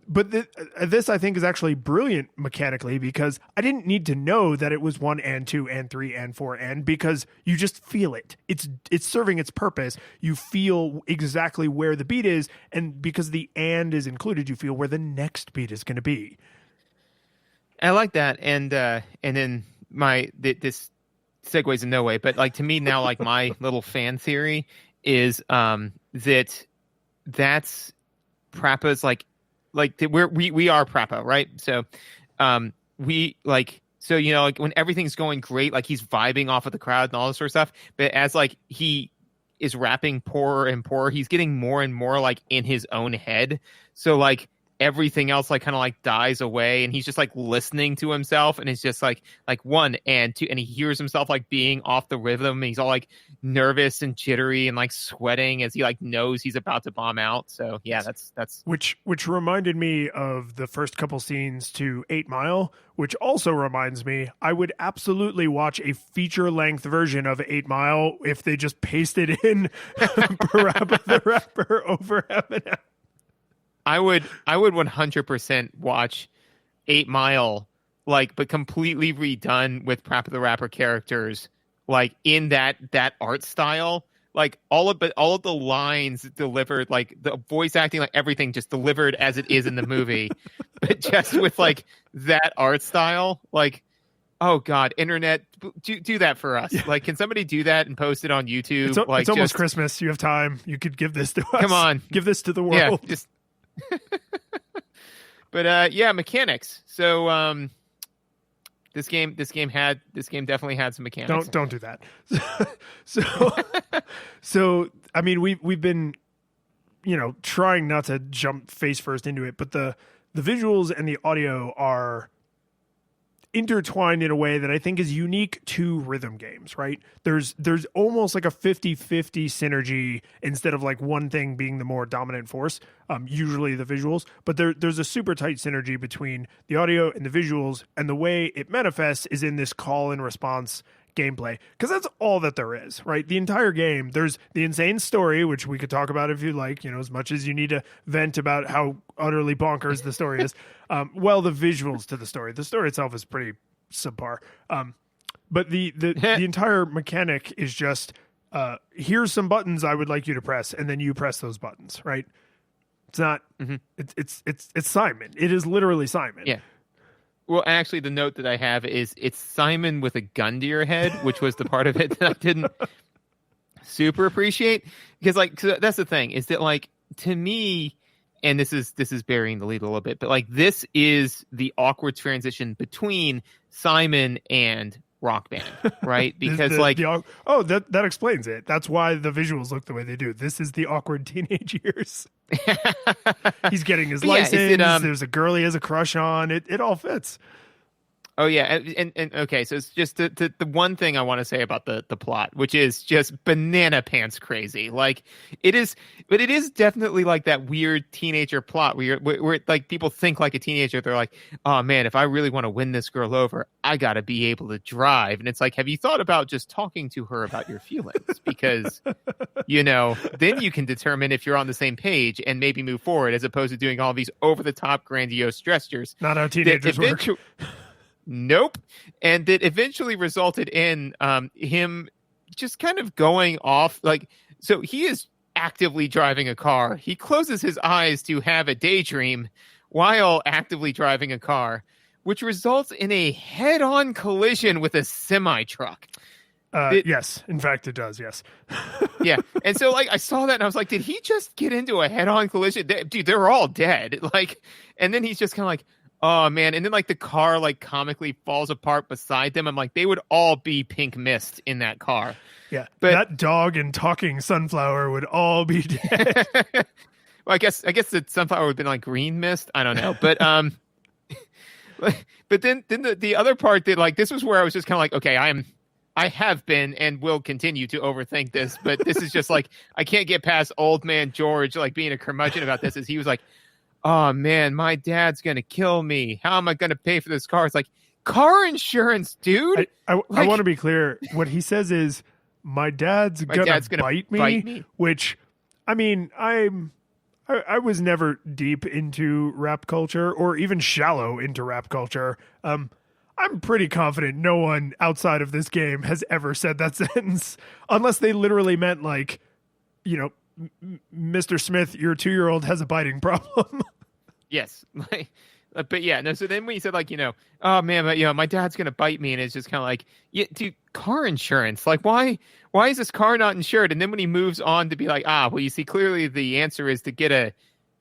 but this I think is actually brilliant mechanically because I didn't need to know that it was 1 and 2 and 3 and 4 and because you just feel it. It's serving its purpose. You feel exactly where the beat is, and because the and is included, you feel where the next beat is going to be. I like that, and then this segues in no way, but like to me now, like my little fan theory is that's PaRappa's like we are PaRappa, right? So we like, so you know, like when everything's going great, like he's vibing off of the crowd and all this sort of stuff, but as like he is rapping poorer and poorer, he's getting more and more like in his own head. So like everything else like kind of like dies away and he's just like listening to himself and it's just like 1 and 2 and he hears himself like being off the rhythm and he's all like nervous and jittery and like sweating as he like knows he's about to bomb out. So yeah, that's which reminded me of the first couple scenes to 8 Mile, which also reminds me I would absolutely watch a feature-length version of 8 Mile if they just pasted in PaRappa the Rapper over Eminem. I would 100% watch 8 Mile, like, but completely redone with PaRappa the Rapper characters, like in that art style, like all of the lines delivered, like the voice acting, like everything just delivered as it is in the movie, but just with like that art style. Like, oh God, internet, do that for us. Yeah. Like, can somebody do that and post it on YouTube? It's almost Christmas. You have time. You could give this to us. Come on, give this to the world. Yeah, just. But yeah, mechanics. So this game definitely had some mechanics. Don't do that. So I mean we've been trying not to jump face first into it, but the visuals and the audio are intertwined in a way that I think is unique to rhythm games, right? There's almost like a 50-50 synergy instead of like one thing being the more dominant force, usually the visuals, but there's a super tight synergy between the audio and the visuals, and the way it manifests is in this call and response gameplay, because that's all that there is, right? The entire game, there's the insane story, which we could talk about if you like, as much as you need to vent about how utterly bonkers the story is. Well, the visuals to the story itself is pretty subpar. But the entire mechanic is just, here's some buttons I would like you to press, and then you press those buttons, right? It's not, it's Simon. It is literally Simon. Yeah. Well, actually, the note that I have is it's Simon with a gun to your head, which was the part of it that I didn't super appreciate. Because, like, 'cause that's the thing, is that, like, to me, and this is burying the lead a little bit, but, like, this is the awkward transition between Simon and Rock Band, right? Because, that explains it. That's why the visuals look the way they do. This is the awkward teenage years. He's getting his license. There's a girl he has a crush on. It all fits. Oh yeah, and okay, so it's just the one thing I want to say about the plot, which is just banana pants crazy. Like it is, but it is definitely like that weird teenager plot where like people think like a teenager. They're like, oh man, if I really want to win this girl over, I got to be able to drive. And it's like, have you thought about just talking to her about your feelings? Because then you can determine if you're on the same page and maybe move forward, as opposed to doing all these over the top grandiose gestures. Not how teenagers work. Nope. And that eventually resulted in him just kind of going off. Like, so he is actively driving a car. He closes his eyes to have a daydream while actively driving a car, which results in a head-on collision with a semi-truck. Yes, in fact, it does. Yes. Yeah. And so, like, I saw that and I was like, did he just get into a head-on collision? Dude, they're all dead. Like, and then he's just kind of like, oh, man. And then, like, the car, like, comically falls apart beside them. I'm like, they would all be pink mist in that car. Yeah. But that dog and talking sunflower would all be dead. well, I guess the sunflower would have been, like, green mist. I don't know. But, but then the other part that, like, this was where I was just kind of like, okay, I have been and will continue to overthink this, but this is just like, I can't get past old man George, like, being a curmudgeon about this, as he was like, oh man, my dad's going to kill me. How am I going to pay for this car? It's like, car insurance, dude. I want to be clear. What he says is, my dad's gonna bite me, which, I mean, I was never deep into rap culture or even shallow into rap culture. I'm pretty confident no one outside of this game has ever said that sentence, unless they literally meant, like, you know, Mr. Smith, your 2-year-old has a biting problem. Yes. But yeah, no. So then when you said, like, you know, oh man, but, you know, my dad's going to bite me. And it's just kind of like, yeah, dude, car insurance. Like, why is this car not insured? And then when he moves on to be like, well, you see, clearly the answer is to get a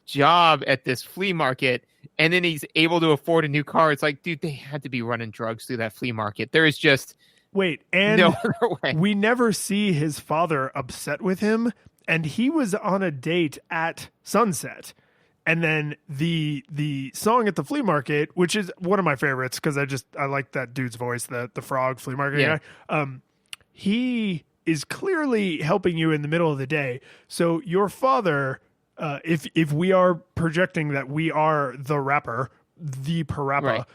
job at this flea market. And then he's able to afford a new car. It's like, dude, they had to be running drugs through that flea market. There is just no other way. We never see his father upset with him, and he was on a date at sunset. And then the song at the flea market, which is one of my favorites because I like that dude's voice, the frog flea market guy. He is clearly helping you in the middle of the day. So your father, if we are projecting that we are the rapper, the PaRappa,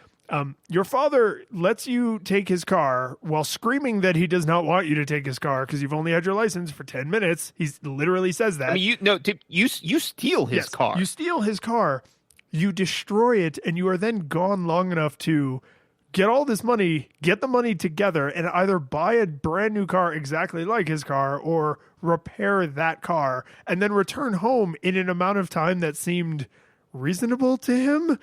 your father lets you take his car while screaming that he does not want you to take his car because you've only had your license for 10 minutes. He literally says that. I mean, you steal his car. You steal his car, you destroy it, and you are then gone long enough to get all this money, get the money together, and either buy a brand new car exactly like his car or repair that car, and then return home in an amount of time that seemed reasonable to him.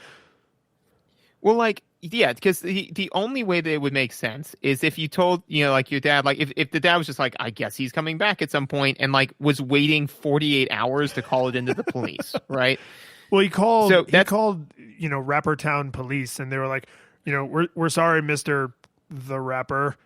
Well, like, yeah, because the only way that it would make sense is if you told, you know, like, your dad, like, if the dad was just like, I guess he's coming back at some point, and, like, was waiting 48 hours to call it into the police, right? Well, he called, you know, Rapper Town police, and they were like, you know, we're sorry, Mr. the Rapper.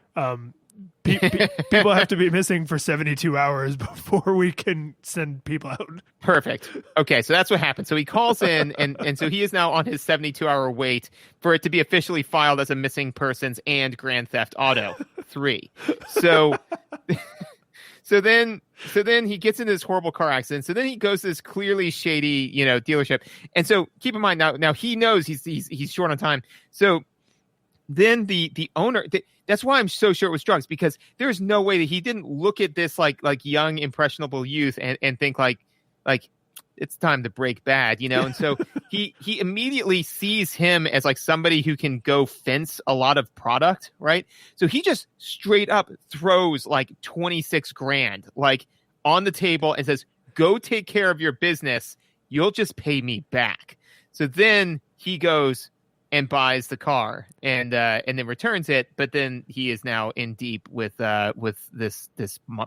People have to be missing for 72 hours before we can send people out. Perfect. Okay, so that's what happened. So he calls in, and so he is now on his 72-hour wait for it to be officially filed as a missing persons and Grand Theft Auto 3. So then he gets into this horrible car accident. So then he goes to this clearly shady, you know, dealership. And so keep in mind now he knows he's short on time. So then the owner, that's why I'm so sure it was drugs, because there's no way that he didn't look at this like young impressionable youth and think like it's time to break bad, you know? And so he immediately sees him as like somebody who can go fence a lot of product, right? So he just straight up throws like 26 grand like on the table and says, go take care of your business. You'll just pay me back. So then he goes and buys the car and then returns it, but then he is now in deep with this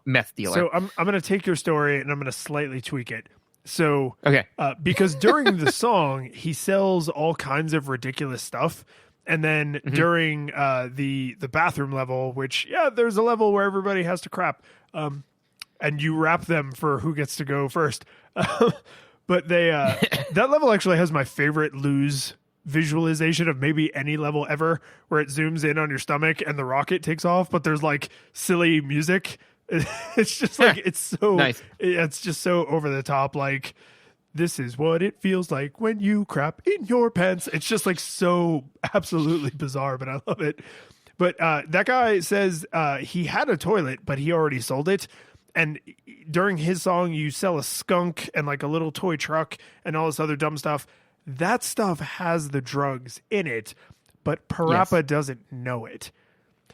meth dealer. So I'm going to take your story and I'm going to slightly tweak it. So okay, because during the song he sells all kinds of ridiculous stuff, and then during the bathroom level, which there's a level where everybody has to crap, and you rap them for who gets to go first. But they that level actually has my favorite lose visualization of maybe any level ever, where it zooms in on your stomach and the rocket takes off, but there's like silly music. It's just like, it's so nice. It's just so over the top. Like, this is what it feels like when you crap in your pants. It's just like so absolutely bizarre, but I love it. But that guy says he had a toilet, but he already sold it. And during his song, you sell a skunk and like a little toy truck and all this other dumb stuff. That stuff has the drugs in it, but PaRappa doesn't know it.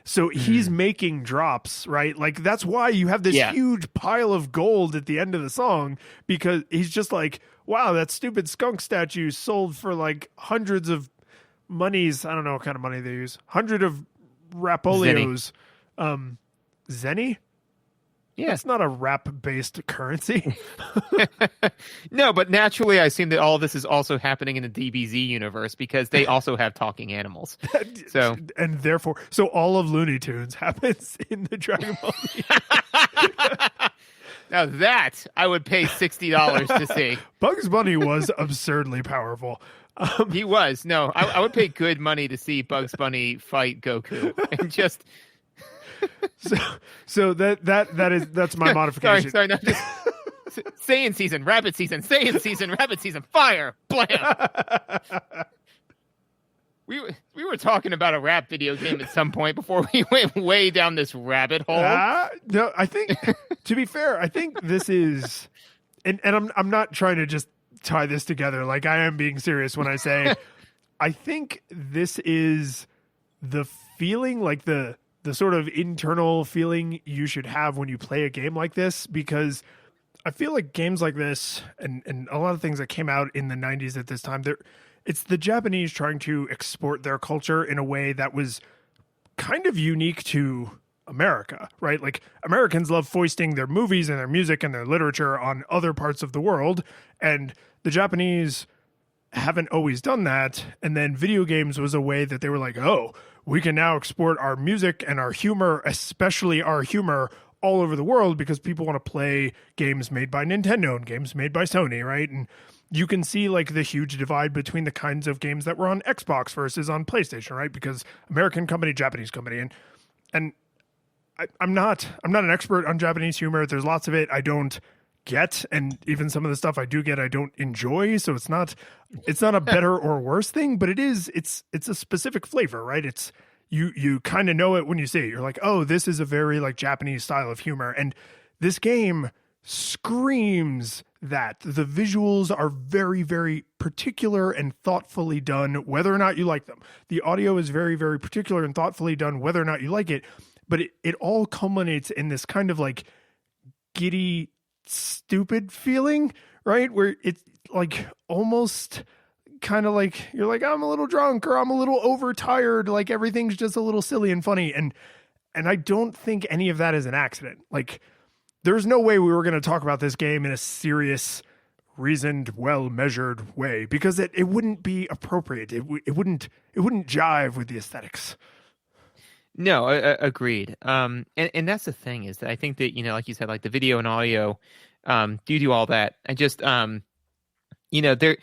So he's making drops, right? Like that's why you have this huge pile of gold at the end of the song, because he's just like, wow, that stupid skunk statue sold for like hundreds of monies. I don't know what kind of money they use. 100 of Rapolios. Zenny? Yeah. It's not a rap-based currency. No, but naturally I assume that all of this is also happening in the DBZ universe because they also have talking animals. So and therefore, so all of Looney Tunes happens in the Dragon Ball Z. Now that I would pay $60 to see. Bugs Bunny was absurdly powerful. He was. No, I would pay good money to see Bugs Bunny fight Goku and just... So that's my modification. Sorry, no, just Saiyan season, rabbit season, Saiyan season, rabbit season, fire, blam. We were talking about a rap video game at some point before we went way down this rabbit hole. No, I think to be fair, I think this is, and I'm not trying to just tie this together. Like I am being serious when I say, I think this is the feeling, like the sort of internal feeling you should have when you play a game like this, because I feel like games like this and a lot of things that came out in the 90s at this time, it's the Japanese trying to export their culture in a way that was kind of unique to America, right? Like Americans love foisting their movies and their music and their literature on other parts of the world, and the Japanese haven't always done that. And then video games was a way that they were like, oh, we can now export our music and our humor, especially our humor, all over the world because people want to play games made by Nintendo and games made by Sony, right? And you can see like the huge divide between the kinds of games that were on Xbox versus on PlayStation, right? Because American company, Japanese company, and I'm not an expert on Japanese humor. There's lots of it I don't get, and even some of the stuff I do get I don't enjoy, so it's not a better or worse thing, but it's a specific flavor, right? It's you kind of know it when you see it. You're like, oh, this is a very like Japanese style of humor, and this game screams that. The visuals are very, very particular and thoughtfully done, whether or not you like them. The audio is very, very particular and thoughtfully done, whether or not you like it, but it all culminates in this kind of like giddy, stupid feeling, right? Where it's like almost kind of like you're like, I'm a little drunk or I'm a little overtired, like everything's just a little silly and funny, and I don't think any of that is an accident. Like there's no way we were going to talk about this game in a serious, reasoned, well-measured way, because it wouldn't be appropriate. It wouldn't jive with the aesthetics. No, agreed. And that's the thing, is that I think that, like you said, like the video and audio do all that. I just, there,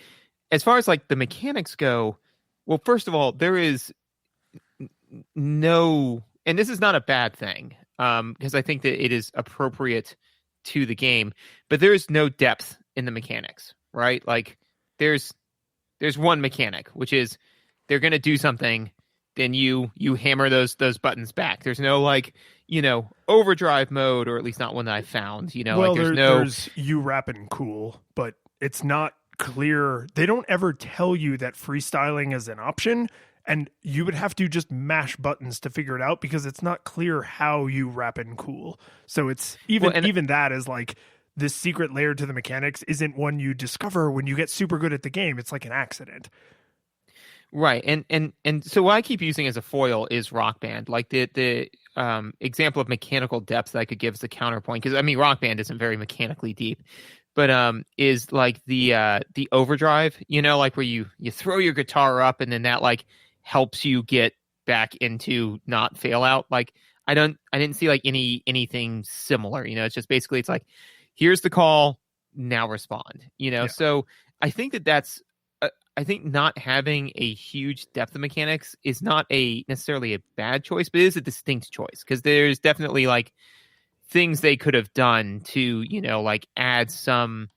as far as like the mechanics go, well, first of all, there is no, and this is not a bad thing, because I think that it is appropriate to the game, but there is no depth in the mechanics, right? Like there's one mechanic, which is they're going to do something, then you hammer those buttons back. There's no like, overdrive mode, or at least not one that I found, well, like there's you rapping cool, but it's not clear. They don't ever tell you that freestyling is an option, and you would have to just mash buttons to figure it out, because it's not clear how you rapping cool. So it's even that is like this secret layer to the mechanics isn't one you discover when you get super good at the game. It's like an accident. Right, and so what I keep using as a foil is Rock Band, like the example of mechanical depth that I could give as a counterpoint, because I mean Rock Band isn't very mechanically deep, but is like the overdrive, like where you throw your guitar up and then that like helps you get back into not fail out. Like I didn't see like anything similar, it's just basically it's like, here's the call, now respond, Yeah. So I think that's. I think not having a huge depth of mechanics is not necessarily a bad choice, but it is a distinct choice, because there's definitely like things they could have done to, like add some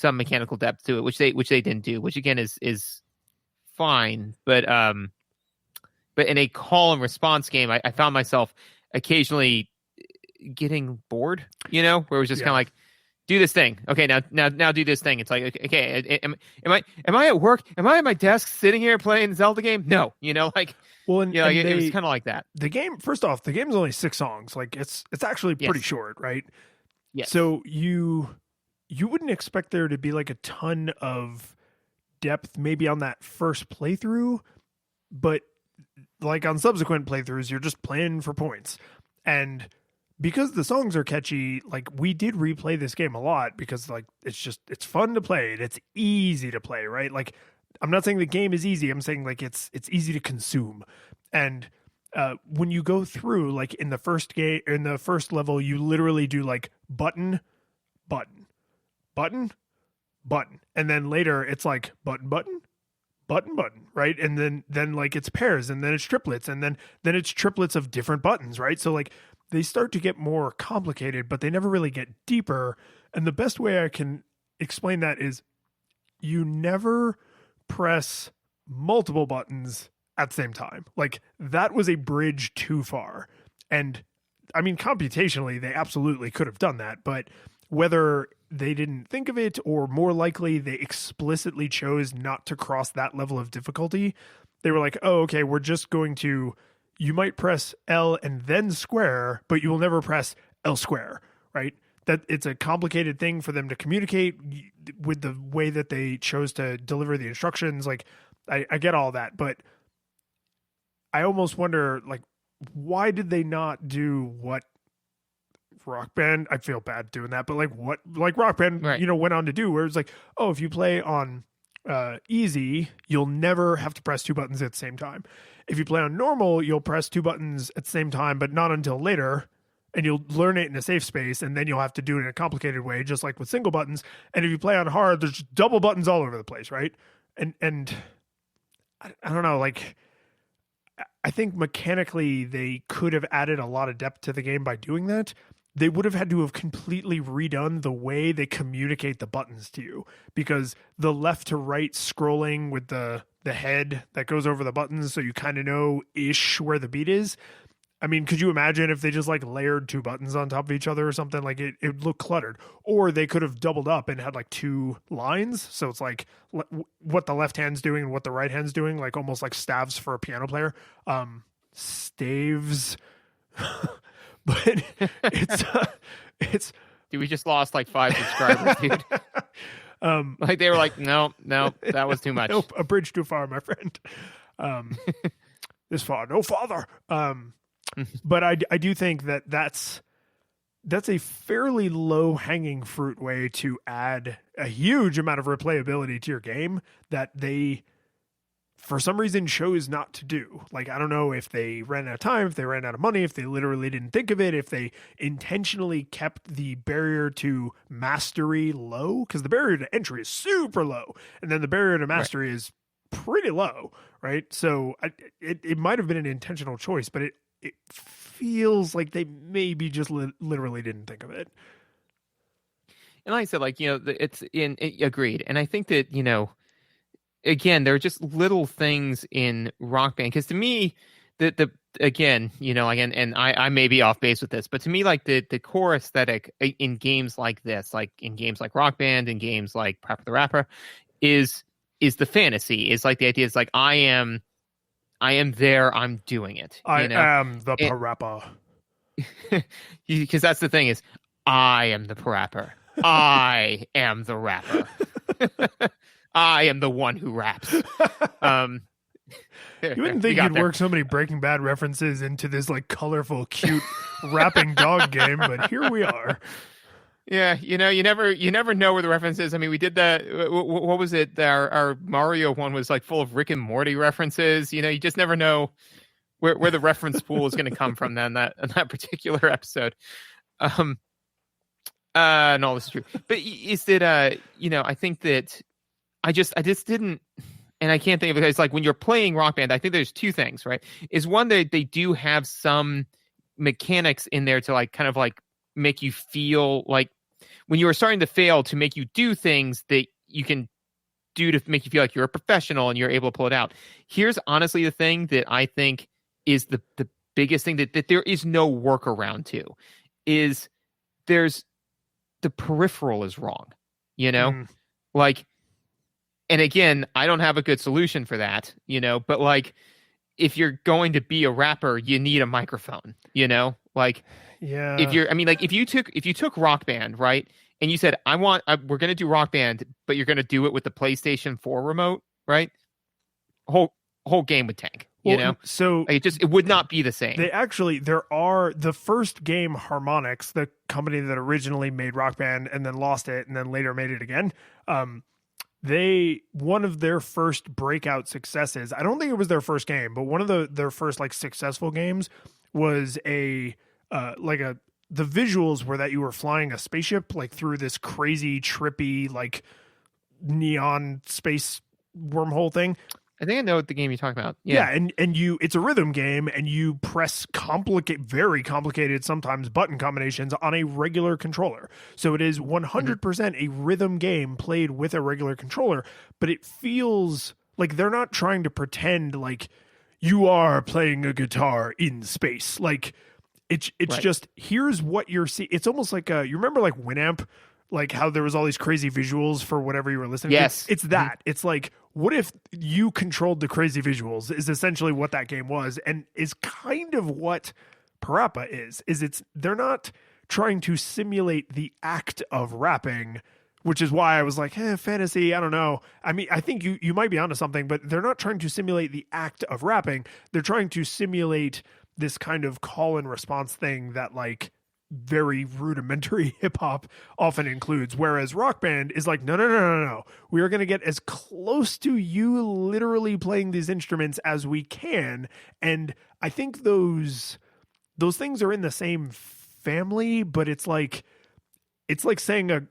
mechanical depth to it, which they didn't do, which again is fine. But in a call and response game, I found myself occasionally getting bored, where it was just kind of like, do this thing. Okay, now do this thing. It's like, okay, am I at work? Am I at my desk sitting here playing the Zelda game? No, like, Well, and, like, and it was kind of like that. the game, first off, the game's only 6 songs. Like it's actually pretty Yes. short, right? Yes. So you wouldn't expect there to be like a ton of depth maybe on that first playthrough, but like on subsequent playthroughs, you're just playing for points. And because the songs are catchy, like we did replay this game a lot because like it's fun to play and it's easy to play, right? Like I'm not saying the game is easy. I'm saying like it's easy to consume. And when you go through, like in the first level, you literally do like button, button, button, button, and then later it's like button, button, button, button, right? And then like it's pairs, and then it's triplets, and then it's triplets of different buttons, right? So like they start to get more complicated, but they never really get deeper. And the best way I can explain that is you never press multiple buttons at the same time. Like that was a bridge too far. And I mean, computationally, they absolutely could have done that, but whether they didn't think of it or more likely they explicitly chose not to cross that level of difficulty, they were like, oh, okay, we're just going to, you might press L and then square, but you will never press L square, right? That it's a complicated thing for them to communicate with the way that they chose to deliver the instructions. Like I get all that, but I almost wonder, like, why did they not do what Rock Band? I feel bad doing that, but like Rock Band, Right. Went on to do, where it's like, oh, if you play on easy, you'll never have to press 2 buttons at the same time. If you play on normal, you'll press 2 buttons at the same time, but not until later. And you'll learn it in a safe space, and then you'll have to do it in a complicated way, just like with single buttons. And if you play on hard, there's just double buttons all over the place, right? And I don't know, like I think mechanically they could have added a lot of depth to the game by doing that. They would have had to have completely redone the way they communicate the buttons to you, because the left to right scrolling with the head that goes over the buttons, so you kind of know ish where the beat is. I mean, could you imagine if they just like layered 2 buttons on top of each other or something? Like it looked cluttered. Or they could have doubled up and had like 2 lines. So it's like what the left hand's doing and what the right hand's doing, like almost like staves for a piano player. Staves. But it's Dude, we just lost like 5 subscribers, dude. Like they were like, no, that was too much. Nope, a bridge too far, my friend. This far, no farther. But I do think that's a fairly low hanging fruit way to add a huge amount of replayability to your game that they, for some reason, chose not to do. Like, I don't know if they ran out of time, if they ran out of money, if they literally didn't think of it, if they intentionally kept the barrier to mastery low, because the barrier to entry is super low, and then the barrier to mastery is pretty low, right? So it might have been an intentional choice, but it feels like they maybe just literally didn't think of it. And like I said, like, agreed. And I think that, again, there are just little things in Rock Band. Because to me, again, and I may be off base with this, but to me, like the core aesthetic in games like this, like in games like Rock Band and games like PaRappa the Rapper, is the fantasy. Is like the idea is like I am there, I'm doing it. I am the PaRappa. Because that's the thing is, I am the PaRapper. I am the rapper. I am the one who raps. You wouldn't think you'd work so many Breaking Bad references into this like colorful, cute rapping dog game, but here we are. Yeah, you never know where the reference is. I mean, we did that. What was it? Our Mario one was like full of Rick and Morty references. You just never know where the reference pool is going to come from. Then that particular episode. And all this is true. But is that I think that I just didn't, and I can't think of it. It's like when you're playing Rock Band, I think there's 2 things, right? Is one that they do have some mechanics in there to like kind of like make you feel like when you are starting to fail, to make you do things that you can do to make you feel like you're a professional and you're able to pull it out. Here's honestly the thing that I think is the biggest thing that there is no workaround to, is there's the peripheral is wrong, like, and again, I don't have a good solution for that, but like, if you're going to be a rapper, you need a microphone, like, yeah. if you took Rock Band, right, and you said, we're going to do Rock Band, but you're going to do it with the PlayStation 4 remote, right? Whole game would tank. So it would not be the same. The first game, Harmonix, the company that originally made Rock Band and then lost it and then later made it again. One of their first breakout successes, I don't think it was their first game, but one of their first like successful games was the visuals were that you were flying a spaceship like through this crazy trippy like neon space wormhole thing. I think I know what the game you're talking about. Yeah, and it's a rhythm game, and you press very complicated, sometimes button combinations on a regular controller. So it is 100% a rhythm game played with a regular controller, but it feels like they're not trying to pretend like you are playing a guitar in space. Like it's right. Just here's what you're seeing. It's almost like you remember like Winamp, like how there was all these crazy visuals for whatever you were listening to? It's that. It's like, what if you controlled the crazy visuals is essentially what that game was, and is kind of what PaRappa is they're not trying to simulate the act of rapping, which is why I was like, fantasy, I don't know. I mean, I think you might be onto something, but they're not trying to simulate the act of rapping. They're trying to simulate this kind of call and response thing that like very rudimentary hip hop often includes, whereas Rock Band is like, no. We are going to get as close to you literally playing these instruments as we can. And I think those things are in the same family, but it's like saying a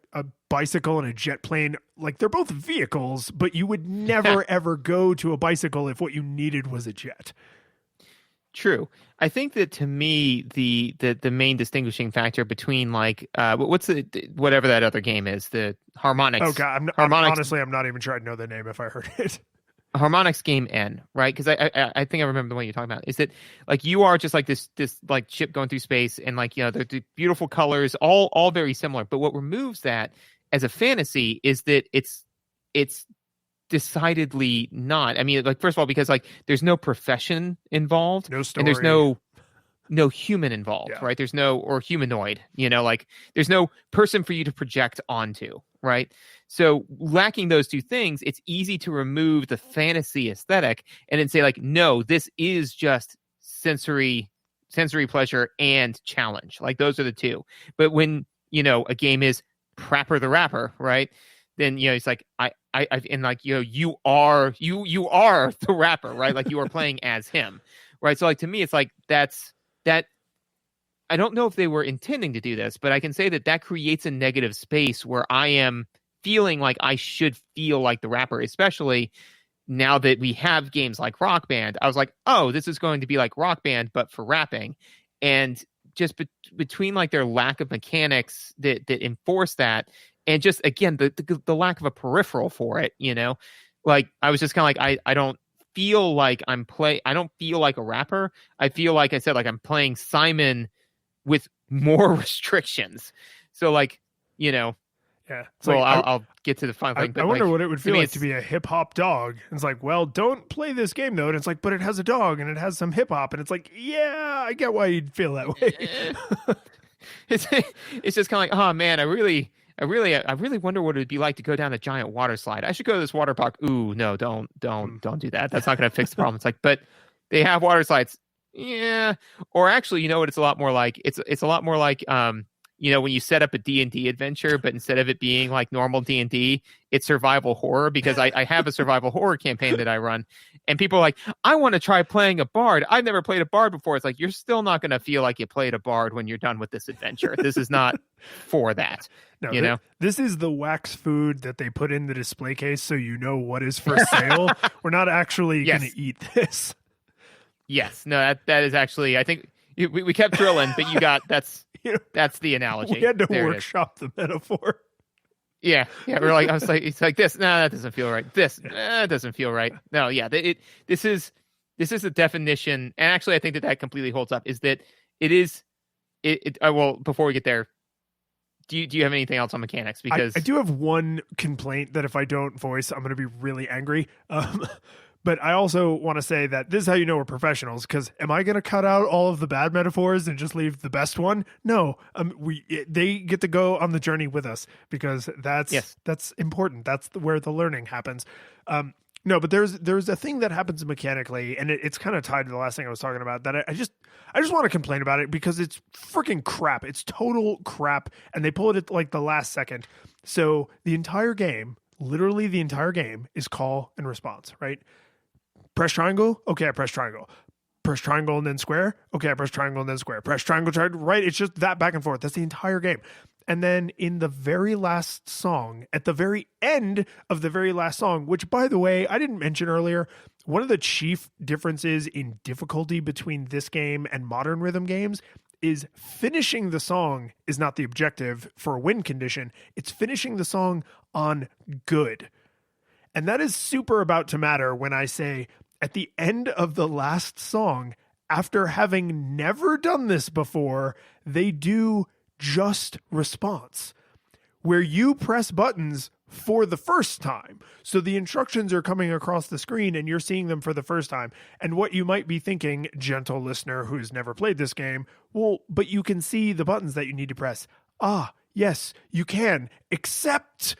bicycle and a jet plane, like they're both vehicles, but you would never ever go to a bicycle if what you needed was a jet. True. I think that to me, the main distinguishing factor between like whatever that other game is, the Harmonix. Oh God, honestly, I'm not even sure I'd know the name if I heard it. Harmonix game N, right? Because I think I remember the one you're talking about. Is that like you are just like this like ship going through space, and like they're beautiful colors, all very similar. But what removes that as a fantasy is that it's decidedly not. I mean, like, first of all, because like there's no profession involved, no story, and there's no human involved, right? There's no, or humanoid, like there's no person for you to project onto, right? So lacking those two things, it's easy to remove the fantasy aesthetic and then say like, no, this is just sensory pleasure and challenge. Like those are the two. But when a game is PaRappa the Rapper, right? Then it's like and like you are the rapper, right? Like you are playing as him, right? So like to me, it's like that. I don't know if they were intending to do this, but I can say that creates a negative space where I am feeling like I should feel like the rapper, especially now that we have games like Rock Band. I was like, oh, this is going to be like Rock Band, but for rapping, and just between like their lack of mechanics that enforce that. And just, again, the lack of a peripheral for it, like I was just kind of like, I don't feel like I don't feel like a rapper. I feel like I said, like I'm playing Simon with more restrictions. So like, yeah. So like, I'll get to the final thing. But I wonder like, what it would feel like to be a hip hop dog. It's like, well, don't play this game though. And it's like, but it has a dog and it has some hip hop. And it's like, yeah, I get why you'd feel that way. It's just kind of like, oh man, I really wonder what it would be like to go down a giant water slide. I should go to this water park. Ooh, no, don't do that. That's not going to fix the problem. It's like, but they have water slides. Yeah. Or actually, what it's a lot more like? It's a lot more like, when you set up a D&D adventure, but instead of it being like normal D&D, it's survival horror, because I have a survival horror campaign that I run, and people are like, I want to try playing a bard. I've never played a bard before. It's like, you're still not going to feel like you played a bard when you're done with this adventure. This is not for that. No, this is the wax food that they put in the display case so what is for sale. We're not actually going to eat this. Yes. No, that is actually, I think we kept drilling, but that's the analogy. We had to workshop the metaphor. Yeah. We're like, it's like this. No, that doesn't feel right. This doesn't feel right. No, yeah. This is a definition, and actually, I think that completely holds up. Is that it is? Well, before we get there, do you have anything else on mechanics? Because I do have one complaint that if I don't voice, I'm going to be really angry. But I also want to say that this is how you know we're professionals, because am I going to cut out all of the bad metaphors and just leave the best one? No, they get to go on the journey with us, because that's important. That's where the learning happens. No, but there's a thing that happens mechanically, and it's kind of tied to the last thing I was talking about, that I just want to complain about it, because it's freaking crap. It's total crap, and they pull it at like the last second. So the entire game, literally the entire game, is call and response, right? Press triangle. Okay, I press triangle. Press triangle and then square. Okay, I press triangle and then square. Press triangle, right? It's just that back and forth. That's the entire game. And then in the very last song, at the very end of the very last song, which, by the way, I didn't mention earlier, one of the chief differences in difficulty between this game and modern rhythm games is finishing the song is not the objective for a win condition. It's finishing the song on good. And that is super about to matter when I say at the end of the last song, after having never done this before, they do just response, where you press buttons for the first time. So the instructions are coming across the screen and you're seeing them for the first time. And what you might be thinking, gentle listener who's never played this game, well, but you can see the buttons that you need to press. Ah, yes, you can, except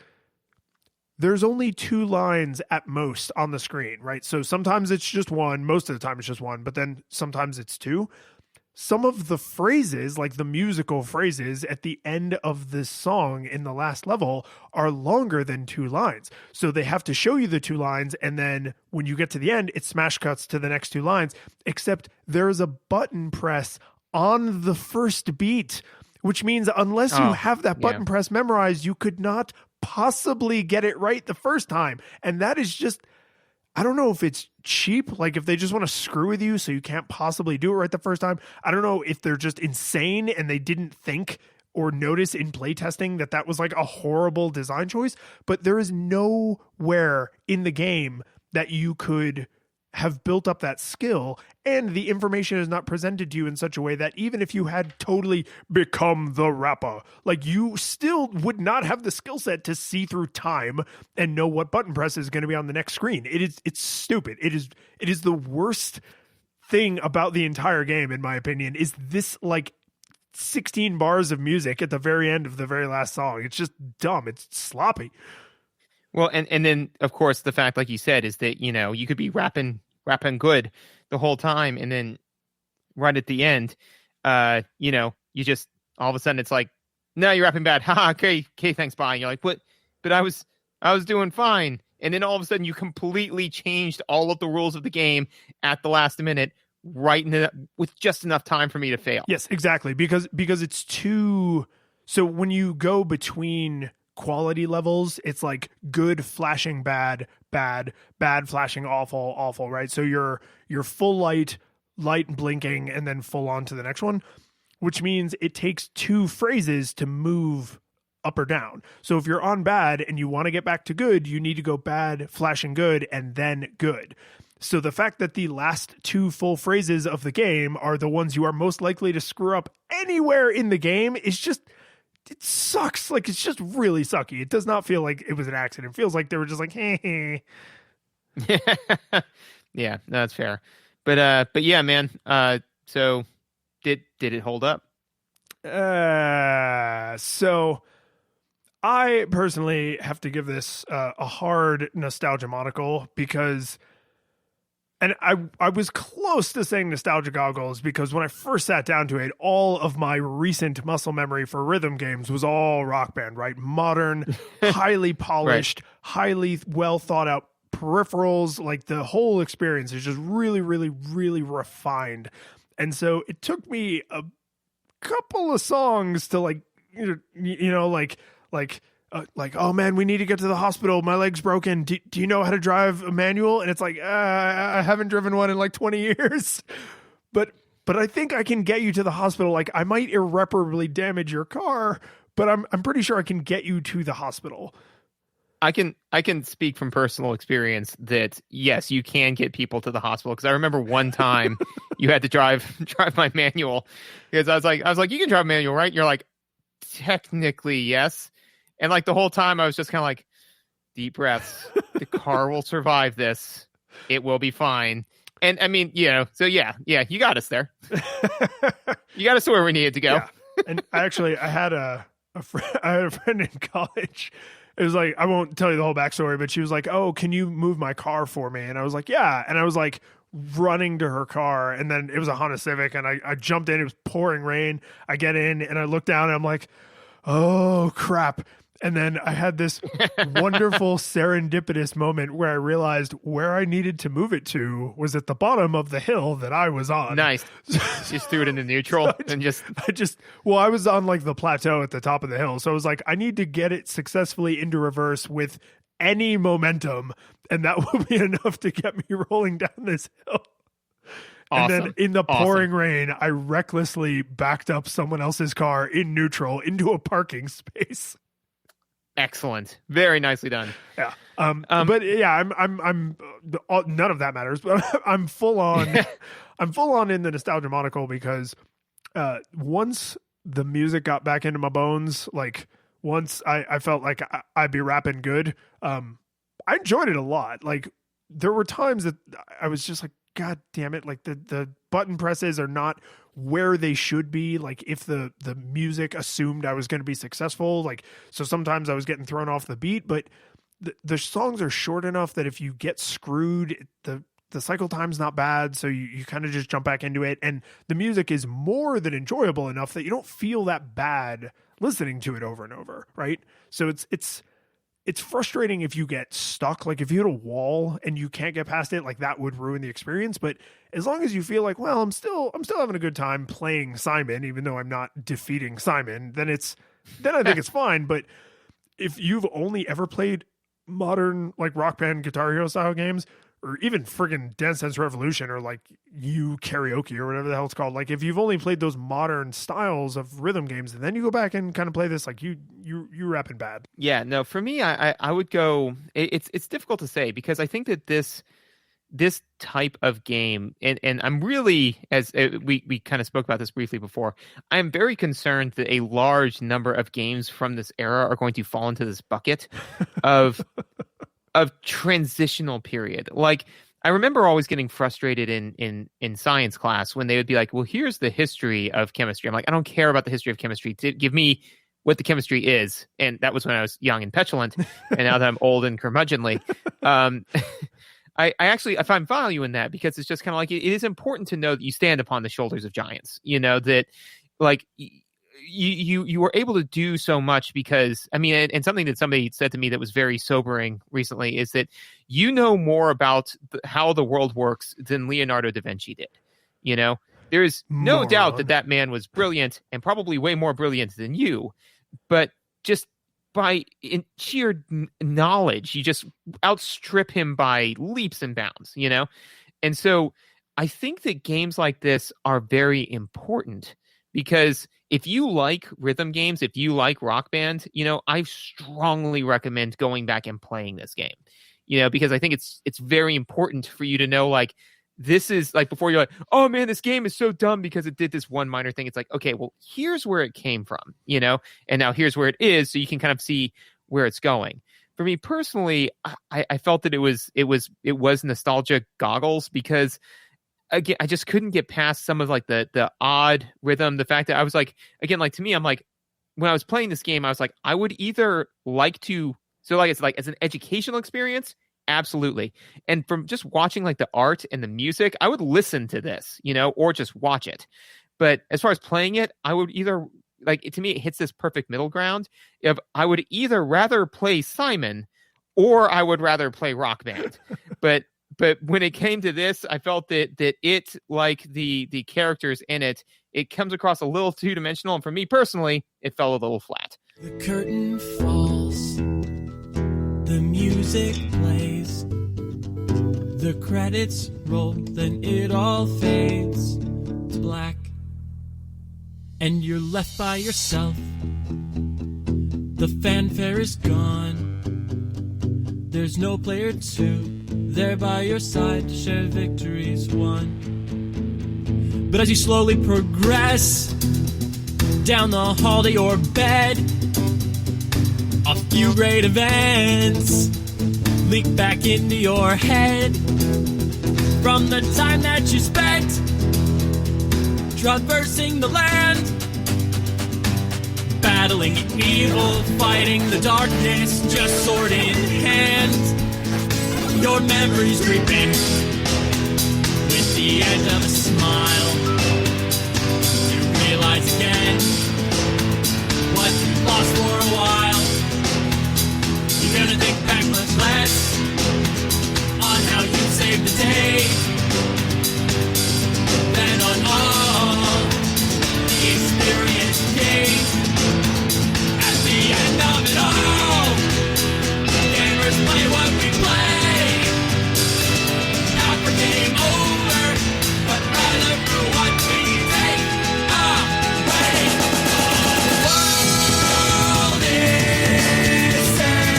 there's only 2 lines at most on the screen, right? So sometimes it's just one, most of the time it's just one, but then sometimes it's 2. Some of the phrases, like the musical phrases at the end of this song in the last level, are longer than 2 lines. So they have to show you the 2 lines, and then when you get to the end, it smash cuts to the next 2 lines, except there is a button press on the first beat, which means unless you have that button press memorized, you could not possibly get it right the first time. And that is just, I don't know if it's cheap, like if they just want to screw with you so you can't possibly do it right the first time. I don't know if they're just insane and they didn't think or notice in playtesting that that was like a horrible design choice, but there is nowhere in the game that you could have built up that skill, and the information is not presented to you in such a way that even if you had totally become the rapper, like you still would not have the skill set to see through time and know what button press is going to be on the next screen. It's stupid. It is the worst thing about the entire game, in my opinion, is this like 16 bars of music at the very end of the very last song. It's just dumb. It's sloppy. Well, and then, of course, the fact, like you said, is that, you know, you could be rapping good the whole time, and then right at the end, you know, you just, all of a sudden, it's like, no, you're rapping bad. Haha, okay, thanks, bye. And you're like, what? But I was doing fine. And then all of a sudden, you completely changed all of the rules of the game at the last minute, right with just enough time for me to fail. Yes, exactly. Because it's too, so when you go between quality levels, it's like good flashing bad flashing awful, right? So you're full light blinking, and then full on to the next one, which means it takes 2 phrases to move up or down. So if you're on bad and you want to get back to good, you need to go bad, flashing good, and then good. So the fact that the last 2 full phrases of the game are the ones you are most likely to screw up anywhere in the game is just, it sucks. Like, it's just really sucky. It does not feel like it was an accident. It feels like they were just like, hey. Yeah, that's fair. But yeah, man. So did it hold up? So I personally have to give this a hard nostalgia monocle, because, and I was close to saying nostalgia goggles, because when I first sat down to it, all of my recent muscle memory for rhythm games was all Rock Band, right? Modern, highly polished, highly well thought out peripherals. Like the whole experience is just really, really, really refined. And so it took me a couple of songs to like, oh man, we need to get to the hospital. My leg's broken. Do you know how to drive a manual? And it's like, I haven't driven one in like 20 years, but I think I can get you to the hospital. Like, I might irreparably damage your car, but I'm pretty sure I can get you to the hospital. I can speak from personal experience that yes, you can get people to the hospital, because I remember one time you had to drive my manual, because I was like, you can drive a manual, right? You're like, technically, yes. And like the whole time I was just kind of like, deep breaths. The car will survive this. It will be fine. And I mean, so yeah, you got us there. You got us to where we needed to go. Yeah. And I had a friend in college. It was like, I won't tell you the whole backstory, but she was like, "Oh, can you move my car for me?" And I was like, "Yeah." And I was like running to her car, and then it was a Honda Civic, and I jumped in. It was pouring rain. I get in and I look down and I'm like, "Oh crap." And then I had this wonderful serendipitous moment where I realized where I needed to move it to was at the bottom of the hill that I was on. Nice. Just threw it into neutral I was on like the plateau at the top of the hill. So I was like, I need to get it successfully into reverse with any momentum. And that will be enough to get me rolling down this hill. Awesome. And then in the pouring rain, I recklessly backed up someone else's car in neutral into a parking space. Excellent. Very nicely done. Yeah. But yeah, I'm none of that matters, but I'm full on, I'm full on in the nostalgia monocle because, once the music got back into my bones, like once I felt like I'd be rapping good, I enjoyed it a lot. Like there were times that I was just like, God damn it. Like the button presses are not where they should be. Like if the music assumed I was going to be successful, like, so sometimes I was getting thrown off the beat, but the songs are short enough that if you get screwed, the cycle time's not bad. So you kind of just jump back into it. And the music is more than enjoyable enough that you don't feel that bad listening to it over and over. Right. So it's frustrating if you get stuck. Like if you hit a wall and you can't get past it, like that would ruin the experience. But as long as you feel like, well, I'm still having a good time playing Simon, even though I'm not defeating Simon, then I think it's fine. But if you've only ever played modern like Rock Band, Guitar Hero style games, or even friggin' Dance Dance Revolution or like karaoke or whatever the hell it's called. Like if you've only played those modern styles of rhythm games and then you go back and kind of play this, like you rapping bad. Yeah, no, for me, I would go, it's difficult to say because I think that this type of game, and I'm really, as we kind of spoke about this briefly before, I'm very concerned that a large number of games from this era are going to fall into this bucket of transitional period. Like I remember always getting frustrated in science class when they would be like, well, here's the history of chemistry. I'm like, I don't care about the history of chemistry. Give me what the chemistry is. And that was when I was young and petulant. And now that I'm old and curmudgeonly, I find value in that because it's just kind of like, it is important to know that you stand upon the shoulders of giants, that like you were able to do so much because, I mean, and something that somebody said to me that was very sobering recently is that you know more about how the world works than Leonardo da Vinci did. There's no doubt that man was brilliant and probably way more brilliant than you, but just by sheer knowledge, you just outstrip him by leaps and bounds, And so I think that games like this are very important because if you like rhythm games, if you like Rock Band, I strongly recommend going back and playing this game, because I think it's very important for you to know, like, this is like before you're like, oh man, this game is so dumb because it did this one minor thing. It's like, okay, well, here's where it came from, and now here's where it is. So you can kind of see where it's going. For me personally, I felt that it was nostalgia goggles because again, I just couldn't get past some of like the odd rhythm. The fact that I was like, again, like to me, I'm like, when I was playing this game, I was like, I would either like to, so like, it's like as an educational experience, absolutely. And from just watching like the art and the music, I would listen to this, or just watch it. But as far as playing it, I would either like, to me, it hits this perfect middle ground. If I would either rather play Simon or I would rather play Rock Band. But when it came to this, I felt that it, like the characters in it, it comes across a little two-dimensional. And for me personally, it fell a little flat. The curtain falls. The music plays. The credits roll. Then it all fades to black. And you're left by yourself. The fanfare is gone. There's no player two there by your side to share victories won. But as you slowly progress, down the hall to your bed. A few great events leak back into your head from the time that you spent traversing the land, battling evil, fighting the darkness, just sword in hand. Your memories creeping with the end of a smile. You realize again what you lost for a while. You're gonna think back much less on how you saved the day than on all the experience gained. At the end of it all, gamers play what we play, not for game over, but rather for what we take away. The world is sad,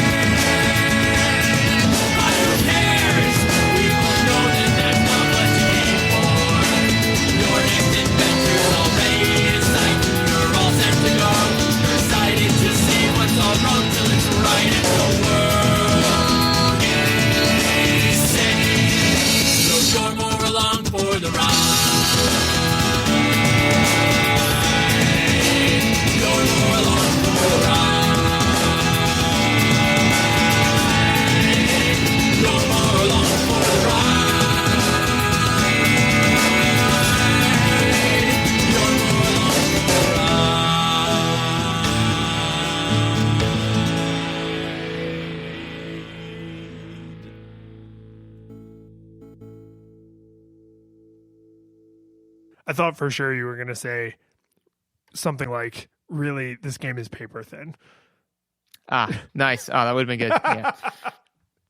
but who cares? We all know that that's not what you came for. Your next adventure's already in sight. You're all set to go. You're excited to see what's all wrong till it's right, and the world is saved. So you're more along for the ride. You're more along for the ride. You're more along for the ride. You're more along for the I thought for sure you were going to say something like, really, this game is paper thin. Nice. Oh, that would have been good. Yeah.